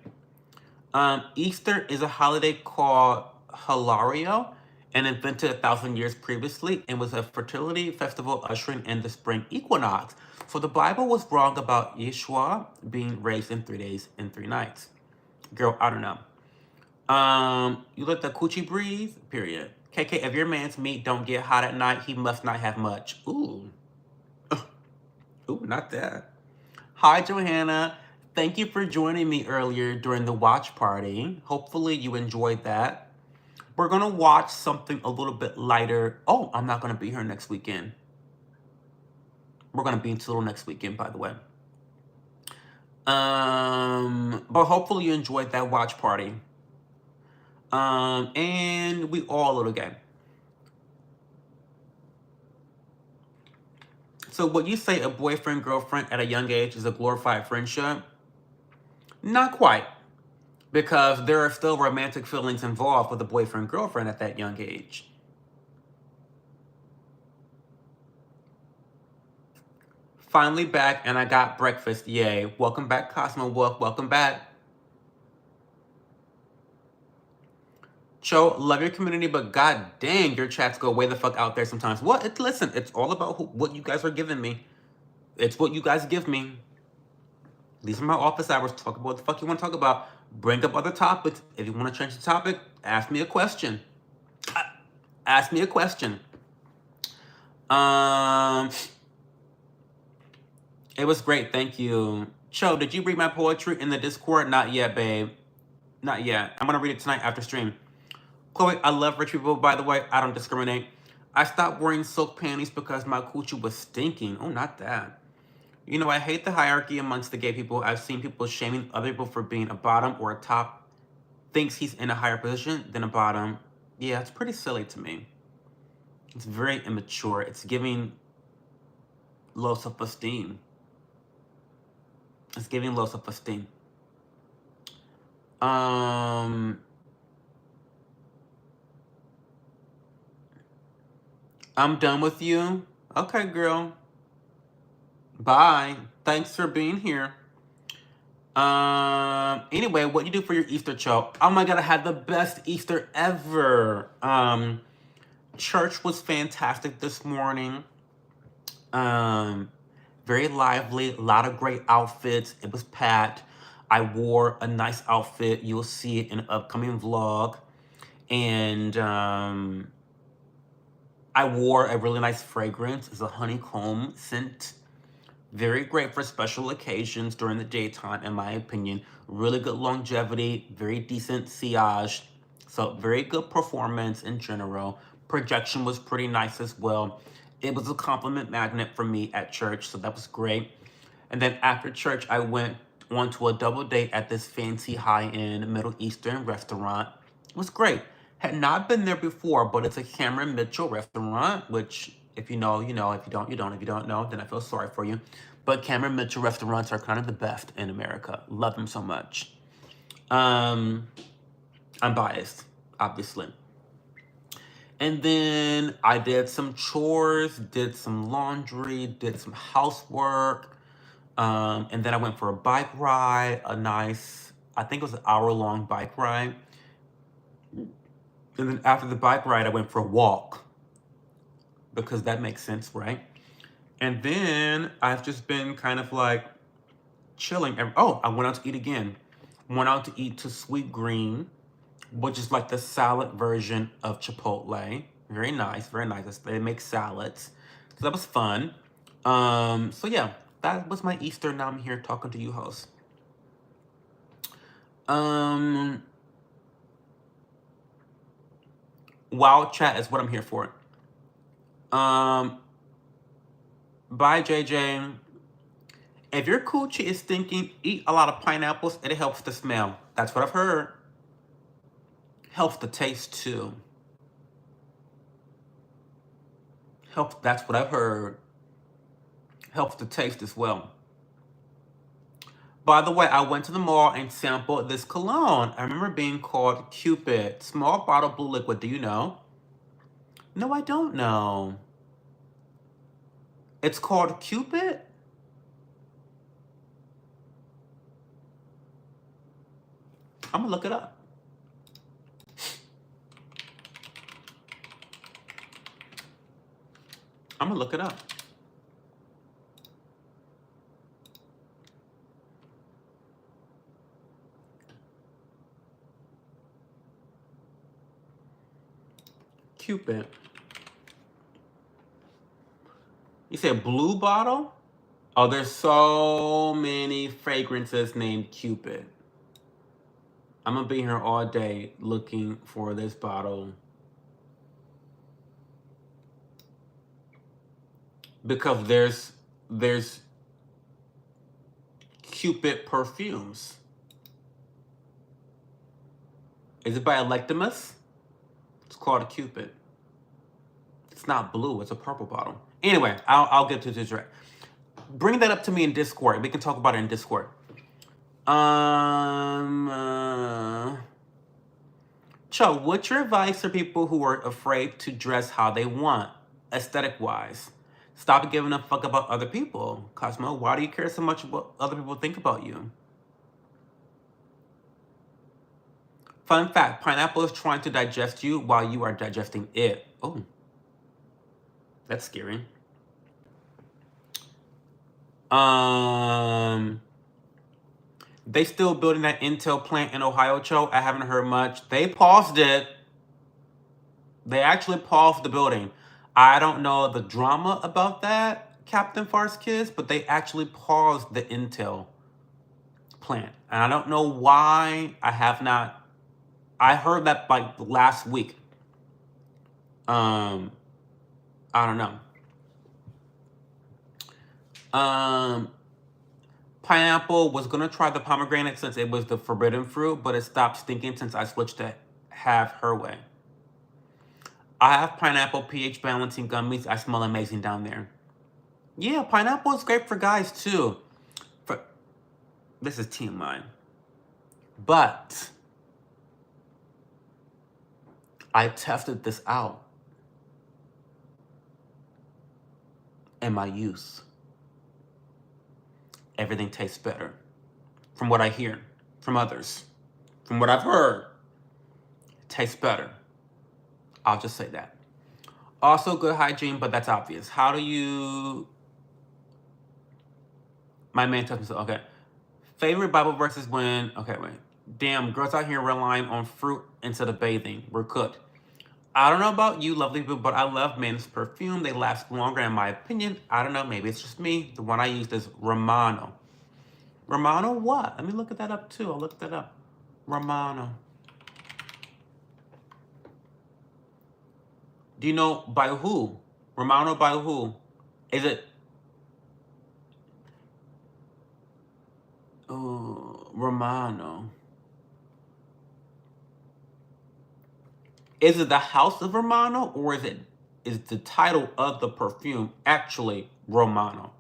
Easter is a holiday called Hilario and invented 1,000 years previously and was a fertility festival ushering in the spring equinox. So the Bible was wrong about Yeshua being raised in 3 days and 3 nights. Girl, I don't know. You let the coochie breathe? Period. KK, if your man's meat don't get hot at night, he must not have much. Ooh. Ooh, not that. Hi, Johanna. Thank you for joining me earlier during the watch party. Hopefully you enjoyed that. We're going to watch something a little bit lighter. Oh, I'm not going to be here next weekend. We're going to be in Toledo next weekend, by the way. But hopefully you enjoyed that watch party. And we all a little game. So what you say a boyfriend, girlfriend at a young age is a glorified friendship? Not quite. Because there are still romantic feelings involved with a boyfriend, girlfriend at that young age. Finally back and I got breakfast. Yay. Welcome back, Cosmo Wolf. Welcome back. Cho, love your community, but god dang, your chats go way the fuck out there sometimes. What? Listen, it's all about what you guys are giving me. It's what you guys give me. These are my office hours. Talk about what the fuck you want to talk about. Bring up other topics. If you want to change the topic, ask me a question. Ask me a question. Um, it was great. Thank you. Cho, did you read my poetry in the Discord? Not yet, babe. Not yet. I'm gonna read it tonight after stream. Chloe, I love rich people, by the way. I don't discriminate. I stopped wearing silk panties because my coochie was stinking. Oh, not that. You know, I hate the hierarchy amongst the gay people. I've seen people shaming other people for being a bottom or a top, thinks he's in a higher position than a bottom. Yeah, it's pretty silly to me. It's very immature. It's giving low self-esteem. It's giving low self-esteem. I'm done with you. Okay, girl. Bye. Thanks for being here. Anyway, what you do for your Easter, Cho? Oh my god, I had the best Easter ever. Church was fantastic this morning. Very lively, a lot of great outfits. It was packed. I wore a nice outfit. You'll see it in an upcoming vlog. And I wore a really nice fragrance. It's a honeycomb scent. Very great for special occasions during the daytime, in my opinion. Really good longevity, very decent sillage. So very good performance in general. Projection was pretty nice as well. It was a compliment magnet for me at church, so that was great. And then after church, I went on to a double date at this fancy high-end Middle Eastern restaurant. It was great. Had not been there before, but it's a Cameron Mitchell restaurant, which if you know, you know. If you don't, you don't. If you don't know, then I feel sorry for you. But Cameron Mitchell restaurants are kind of the best in America. Love them so much. I'm biased, obviously. And then I did some chores, did some laundry, did some housework. And then I went for a bike ride, a nice, I think it was an hour-long bike ride. And then after the bike ride, I went for a walk. Because that makes sense, right? And then I've just been kind of like chilling. Oh, I went out to eat again. Went out to eat to Sweet Green, which is like the salad version of Chipotle. Very nice, very nice. They make salads. So that was fun. So yeah, that was my Easter. Now I'm here talking to you, host. Wild chat is what I'm here for. Bye, JJ. If your coochie is stinking, eat a lot of pineapples. It helps the smell. That's what I've heard. Helps the taste too. Helps. That's what I've heard. Helps the taste as well. By the way, I went to the mall and sampled this cologne. I remember being called Cupid. Small bottle blue liquid. Do you know? No, I don't know. It's called Cupid? I'm gonna look it up. I'm gonna look it up. Cupid. You said blue bottle? Oh, there's so many fragrances named Cupid. I'm gonna be here all day looking for this bottle. Because there's Cupid perfumes. Is it by Electimus? It's called a Cupid. It's not blue, it's a purple bottle. Anyway, I'll get to this right. Bring that up to me in Discord. We can talk about it in Discord. Cho, what's your advice for people who are afraid to dress how they want, aesthetic-wise? Stop giving a fuck about other people. Cosmo, why do you care so much about other people think about you? Fun fact, pineapple is trying to digest you while you are digesting it. Oh, that's scary. They still building that Intel plant in Ohio, Cho. I haven't heard much. They paused it. They actually paused the building. I don't know the drama about that, Captain Farce Kids, but they actually paused the Intel plant. And I don't know why. I have not. I heard that like last week. I don't know. Pineapple was gonna try the pomegranate since it was the forbidden fruit, but it stopped stinking since I switched to have her way. I have pineapple pH balancing gummies. I smell amazing down there. Yeah, pineapple is great for guys too. For this is TMI. But I tested this out in my use. Everything tastes better. From what I hear from others. From what I've heard. It tastes better. I'll just say that. Also good hygiene, but that's obvious. How do you... My man tells me so. Okay. Favorite Bible verses when... Okay, wait. Damn, girls out here relying on fruit instead of bathing. We're cooked. I don't know about you, lovely people, but I love men's perfume. They last longer, in my opinion. I don't know. Maybe it's just me. The one I used is Romano. Romano what? Let me look at that up, too. I'll look that up. Romano. Do you know by who? Romano by who? Is it... Romano. Is it the House of Romano, or is the title of the perfume actually Romano?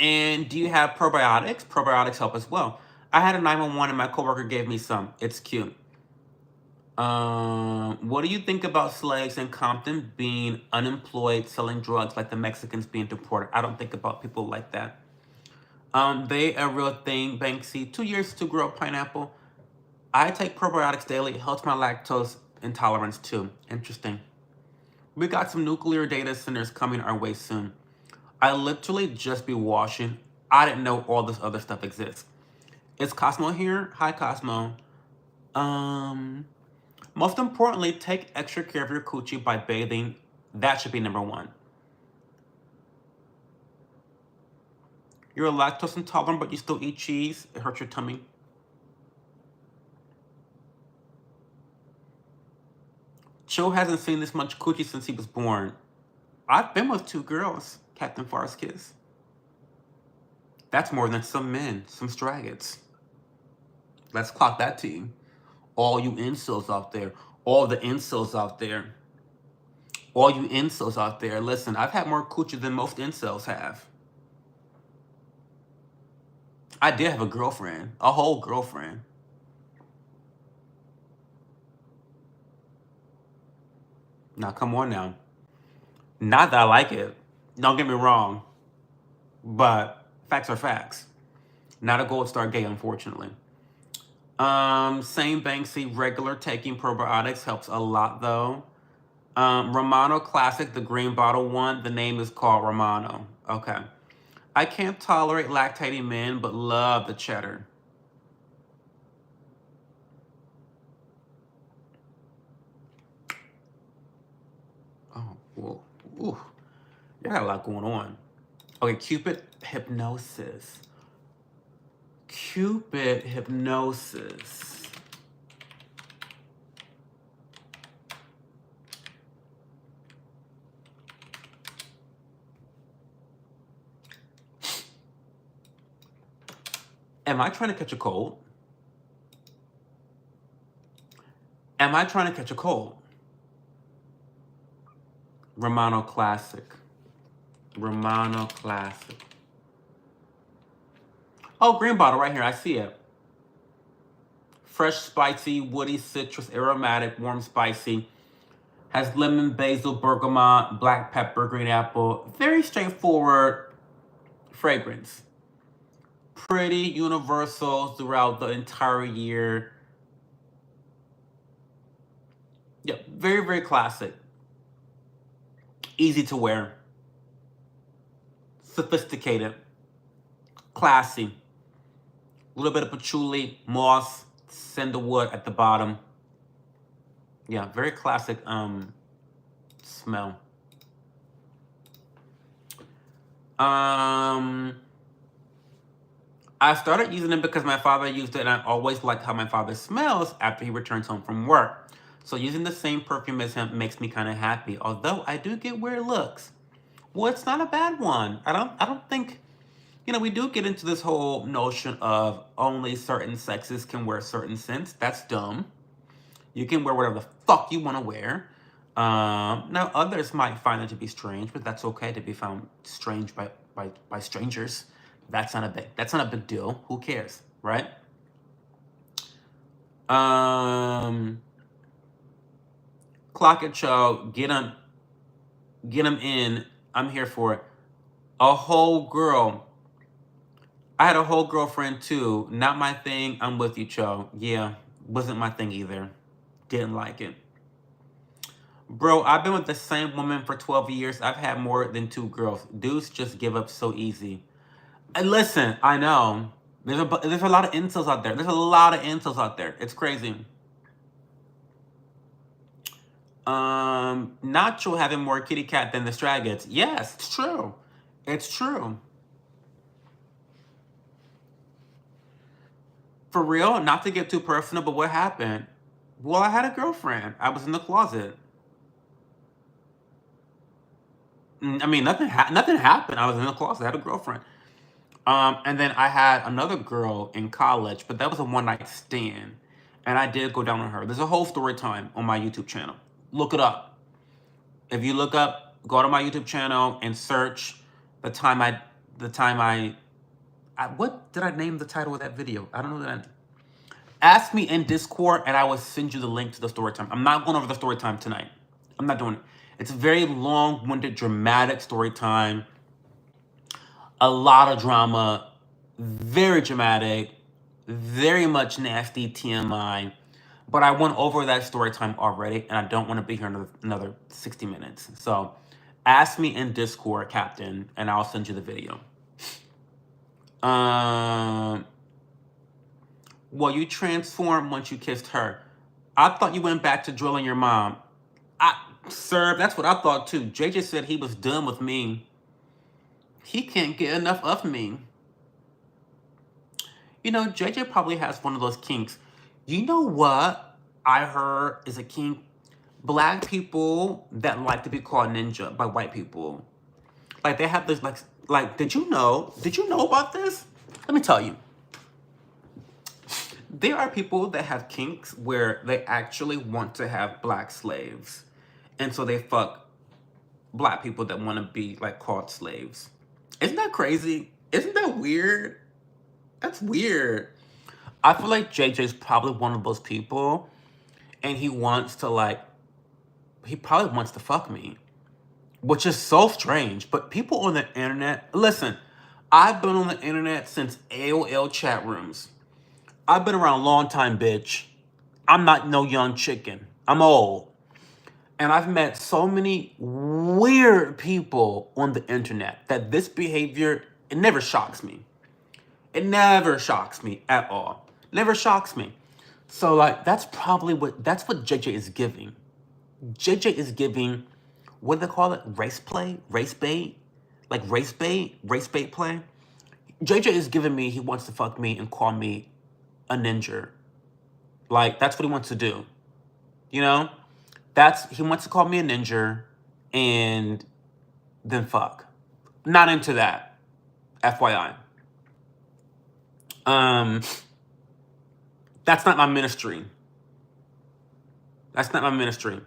And do you have probiotics? Probiotics help as well. I had a 911 and my coworker gave me some. It's cute. What do you think about slaves in Compton being unemployed, selling drugs like the Mexicans being deported? I don't think about people like that. They a real thing, Banksy. 2 years to grow pineapple. I take probiotics daily. It helps my lactose intolerance too. Interesting. We got some nuclear data centers coming our way soon. I literally just be washing. I didn't know all this other stuff exists. Is Cosmo here? Hi, Cosmo. Most importantly, take extra care of your coochie by bathing. That should be number one. You're lactose intolerant, but you still eat cheese. It hurts your tummy. Cho hasn't seen this much coochie since he was born. I've been with 2 girls, Captain Farce Kiss. That's more than some men, some straggots. Let's clock that to you. All you incels out there. All the incels out there. All you incels out there. Listen, I've had more coochie than most incels have. I did have a girlfriend. A whole girlfriend. Now, come on now. Not that I like it. Don't get me wrong. But facts are facts. Not a gold star gay, unfortunately. Same Banksy, regular taking probiotics helps a lot though. Romano Classic, the green bottle one, the name is called Romano. Okay. I can't tolerate lactating men, but love the cheddar. Oh, whoa. Ooh. You got a lot going on. Okay, Cupid Hypnosis. Cupid Hypnosis. Am I trying to catch a cold? Am I trying to catch a cold? Romano Classic. Romano Classic. Oh, green bottle right here. I see it. Fresh, spicy, woody, citrus, aromatic, warm, spicy. Has lemon, basil, bergamot, black pepper, green apple. Very straightforward fragrance. Pretty universal throughout the entire year. Yeah, very, very classic. Easy to wear. sophisticated, classy. A little bit of patchouli, moss, sandalwood at the bottom. Yeah, very classic smell. I started using it because my father used it, and I always liked how my father smells after he returns home from work. So using the same perfume as him makes me kind of happy, although I do get weird looks. Well, it's not a bad one. I don't think, we do get into this whole notion of only certain sexes can wear certain scents. That's dumb. You can wear whatever the fuck you want to wear. Now others might find it to be strange, but that's okay to be found strange by strangers. That's not a big deal. Who cares, right? Clock it, show. Get them in. I'm here for it. A whole girl. I had a whole girlfriend too. Not my thing. I'm with you, Cho. Yeah, wasn't my thing either. Didn't like it. Bro, I've been with the same woman for 12 years. I've had more than 2 girls. Dudes just give up so easy. And listen, I know. There's a lot of incels out there. There's a lot of incels out there. It's crazy. Nacho having more kitty cat than the Stragons. Yes, it's true. It's true. For real, not to get too personal, but what happened? Well, I had a girlfriend. I was in the closet. I mean, nothing happened. I was in the closet. I had a girlfriend. And then I had another girl in college, but that was a one-night stand. And I did go down on her. There's a whole story time on my YouTube channel. Look it up. If you look up, go to my YouTube channel and search the time I what did I name the title of that video? I don't know that. Ask me in Discord and I will send you the link to the story time. I'm not going over the story time tonight. I'm not doing it. It's a very long-winded, dramatic story time. A lot of drama, very dramatic, very much nasty TMI. But I went over that story time already, and I don't want to be here another 60 minutes. So ask me in Discord, Captain, and I'll send you the video. Well, you transformed once you kissed her. I thought you went back to drilling your mom. Sir, that's what I thought too. JJ said he was done with me. He can't get enough of me. JJ probably has one of those kinks. You know what I heard is a kink? Black people that like to be called ninja by white people. Like they have this like did you know about this? Let me tell you. There are people that have kinks where they actually want to have black slaves. And so they fuck black people that want to be like called slaves. Isn't that crazy? Isn't that weird? That's weird. I feel like JJ's probably one of those people and he probably wants to fuck me, which is so strange. But people on the internet, listen, I've been on the internet since AOL chat rooms. I've been around a long time, bitch. I'm not no young chicken. I'm old. And I've met so many weird people on the internet that this behavior, it never shocks me. It never shocks me at all. Never shocks me. So that's what JJ is giving. JJ is giving, what do they call it? Race play? Race bait? Like race bait play? JJ is giving me, he wants to fuck me and call me a ninja. Like, that's what he wants to do. He wants to call me a ninja and then fuck. Not into that. FYI. That's not my ministry. That's not my ministry.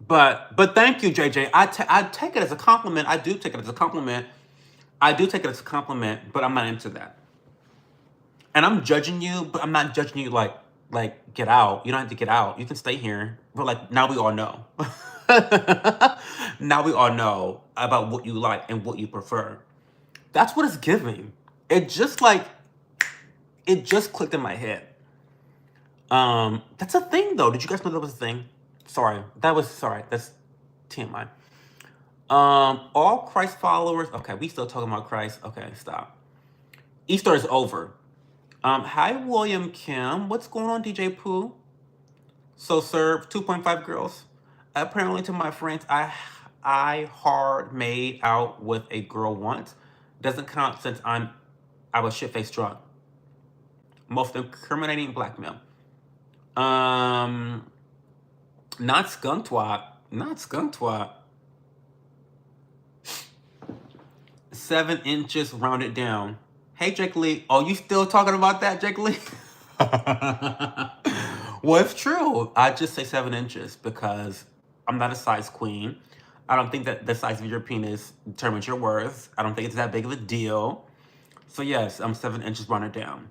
But thank you, JJ. I take it as a compliment. I do take it as a compliment. But I'm not into that. And I'm judging you, but I'm not judging you like get out. You don't have to get out. You can stay here. But now we all know. Now we all know about what you like and what you prefer. That's what it's giving. It just clicked in my head. That's a thing though. Did you guys know that was a thing? Sorry, that's TMI. All Christ followers. Okay, we still talking about Christ. Okay, stop. Easter is over. Hi William Kim. What's going on, DJ Pooh? So serve 2.5 girls. Apparently, to my friends, I hard made out with a girl once. Doesn't count since I was shit faced drunk. Most incriminating blackmail. Um, not skunk twat. Not skunk twat. 7 inches rounded down. Hey, Jake Lee. Oh, you still talking about that, Jake Lee? Well, it's true. I just say 7 inches because I'm not a size queen. I don't think that the size of your penis determines your worth. I don't think it's that big of a deal. So yes, I'm 7 inches rounded down.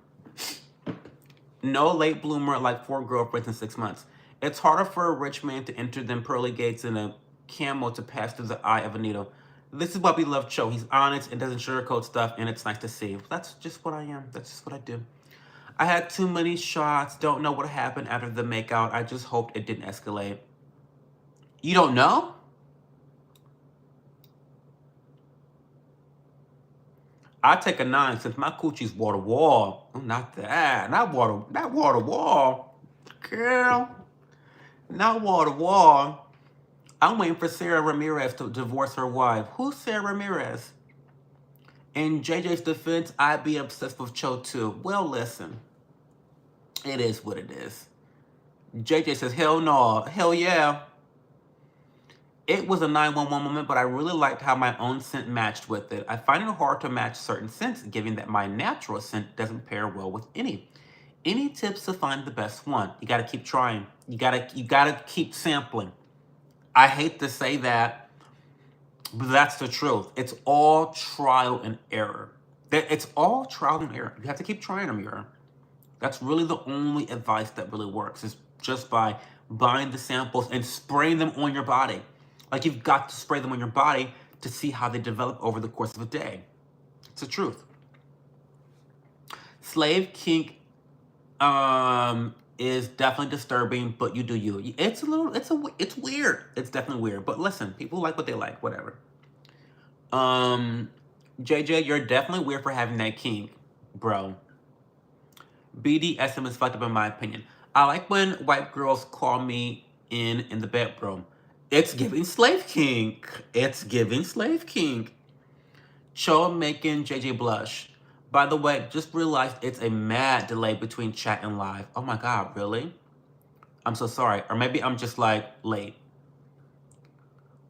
No late bloomer like 4 girlfriends in 6 months. It's harder for a rich man to enter than pearly gates and a camel to pass through the eye of a needle. This is why we love Cho. He's honest and doesn't sugarcoat stuff, and it's nice to see. That's just what I am. That's just what I do. I had too many shots. Don't know what happened after the makeout. I just hoped it didn't escalate. You don't know? I take a 9 since my coochie's wall to wall. Oh, not that. Not wall to wall. Girl. Not wall to wall. I'm waiting for Sarah Ramirez to divorce her wife. Who's Sarah Ramirez? In JJ's defense, I'd be obsessed with Cho too. Well, listen. It is what it is. JJ says, hell no. Hell yeah. It was a 911 moment, but I really liked how my own scent matched with it. I find it hard to match certain scents, given that my natural scent doesn't pair well with any. Any tips to find the best one? You gotta keep trying. You gotta keep sampling. I hate to say that, but that's the truth. It's all trial and error. It's all trial and error. You have to keep trying them, error. That's really the only advice that really works, is just by buying the samples and spraying them on your body. Like, you've got to spray them on your body to see how they develop over the course of a day. It's the truth. Slave kink is definitely disturbing, but you do you. It's weird. It's definitely weird. But listen, people like what they like, whatever. JJ, you're definitely weird for having that kink, bro. BDSM is fucked up in my opinion. I like when white girls call me in the bedroom. It's giving slave kink. It's giving slave kink. Cho making JJ blush. By the way, just realized it's a mad delay between chat and live. Oh my god, really? I'm so sorry. Or maybe I'm just like late.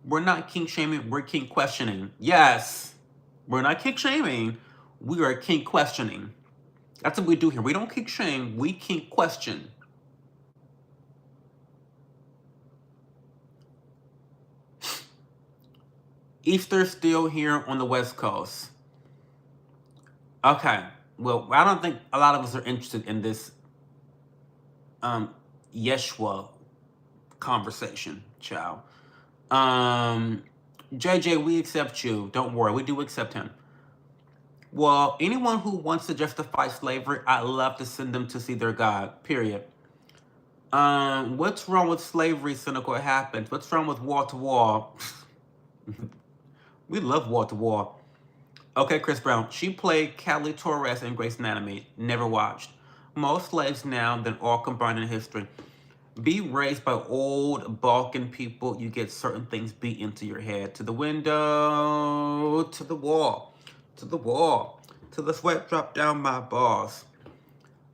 We're not kink shaming, we're kink questioning. Yes. We're not kink shaming. We are kink questioning. That's what we do here. We don't kink shame, we kink question. Easter's still here on the West Coast. Okay. Well, I don't think a lot of us are interested in this Yeshua conversation, child. JJ, we accept you. Don't worry, we do accept him. Well, anyone who wants to justify slavery, I'd love to send them to see their God, period. What's wrong with slavery, cynical? It happens. What's wrong with wall to wall? We love wall to wall. Okay, Chris Brown. She played Callie Torres in Grey's Anatomy. Never watched. More slaves now than all combined in history. Be raised by old Balkan people, you get certain things beat into your head. To the window, to the wall, to the wall, till the sweat drop down my balls.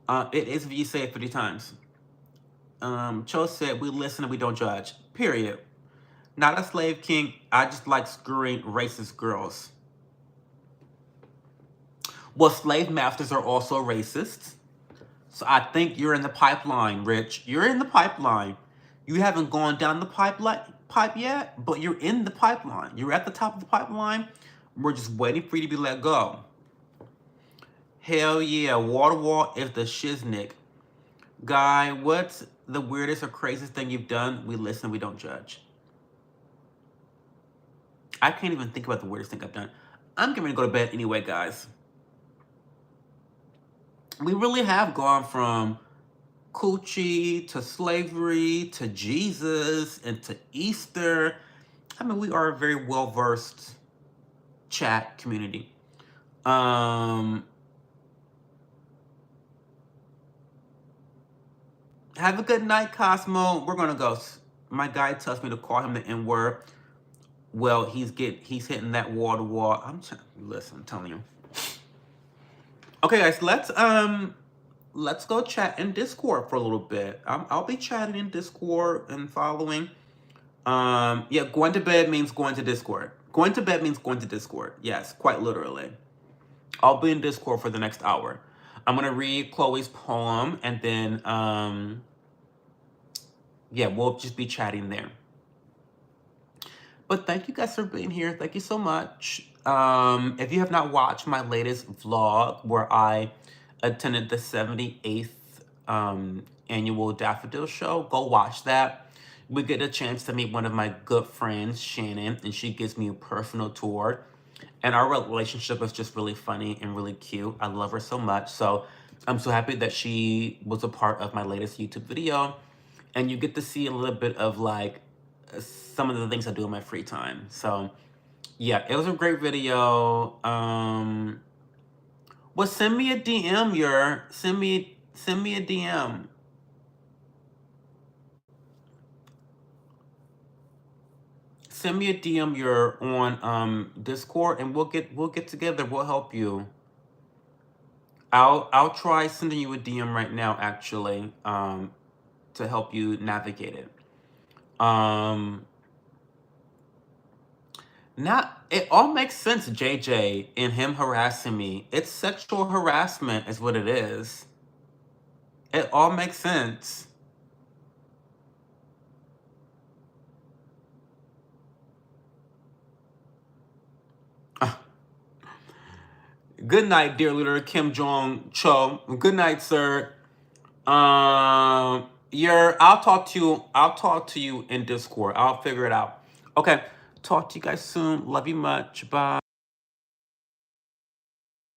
It is if you say it 50 times. Cho said, we listen and we don't judge. Period. Not a slave king. I just like screwing racist girls. Well, slave masters are also racist. So I think you're in the pipeline, Rich. You're in the pipeline. You haven't gone down the pipe yet, but you're in the pipeline. You're at the top of the pipeline. We're just waiting for you to be let go. Hell yeah, wall to wall is the shiznick. Guy, what's the weirdest or craziest thing you've done? We listen, we don't judge. I can't even think about the weirdest thing I've done. I'm getting ready to go to bed anyway, guys. We really have gone from coochie to slavery to Jesus and to Easter. I mean, we are a very well-versed chat community. Have a good night, Cosmo. We're gonna go. My guy tells me to call him the N-word. Well, he's hitting that wall to wall. Listen, I'm telling you. Okay, guys, let's go chat in Discord for a little bit. I'll be chatting in Discord and following. Yeah, going to bed means going to Discord. Going to bed means going to Discord. Yes, quite literally. I'll be in Discord for the next hour. I'm gonna read Chloe's poem and then yeah, we'll just be chatting there. But thank you guys for being here. Thank you so much. If you have not watched my latest vlog where I attended the 78th annual Daffodil Show, go watch that. We get a chance to meet one of my good friends, Shannon, and she gives me a personal tour. And our relationship is just really funny and really cute. I love her so much. So I'm so happy that she was a part of my latest YouTube video. And you get to see a little bit of like some of the things I do in my free time. So yeah, it was a great video. Well, send me a DM, send me a DM. Send me a DM, you're on Discord, and we'll get together. We'll help you. I'll try sending you a DM right now, actually, to help you navigate it. It all makes sense, JJ, and him harassing me. It's sexual harassment is what it is. It all makes sense. Good night, dear leader Kim Jong Cho. Good night, sir. I'll talk to you in Discord. I'll figure it out. Okay. Talk to you guys soon. Love you much. Bye.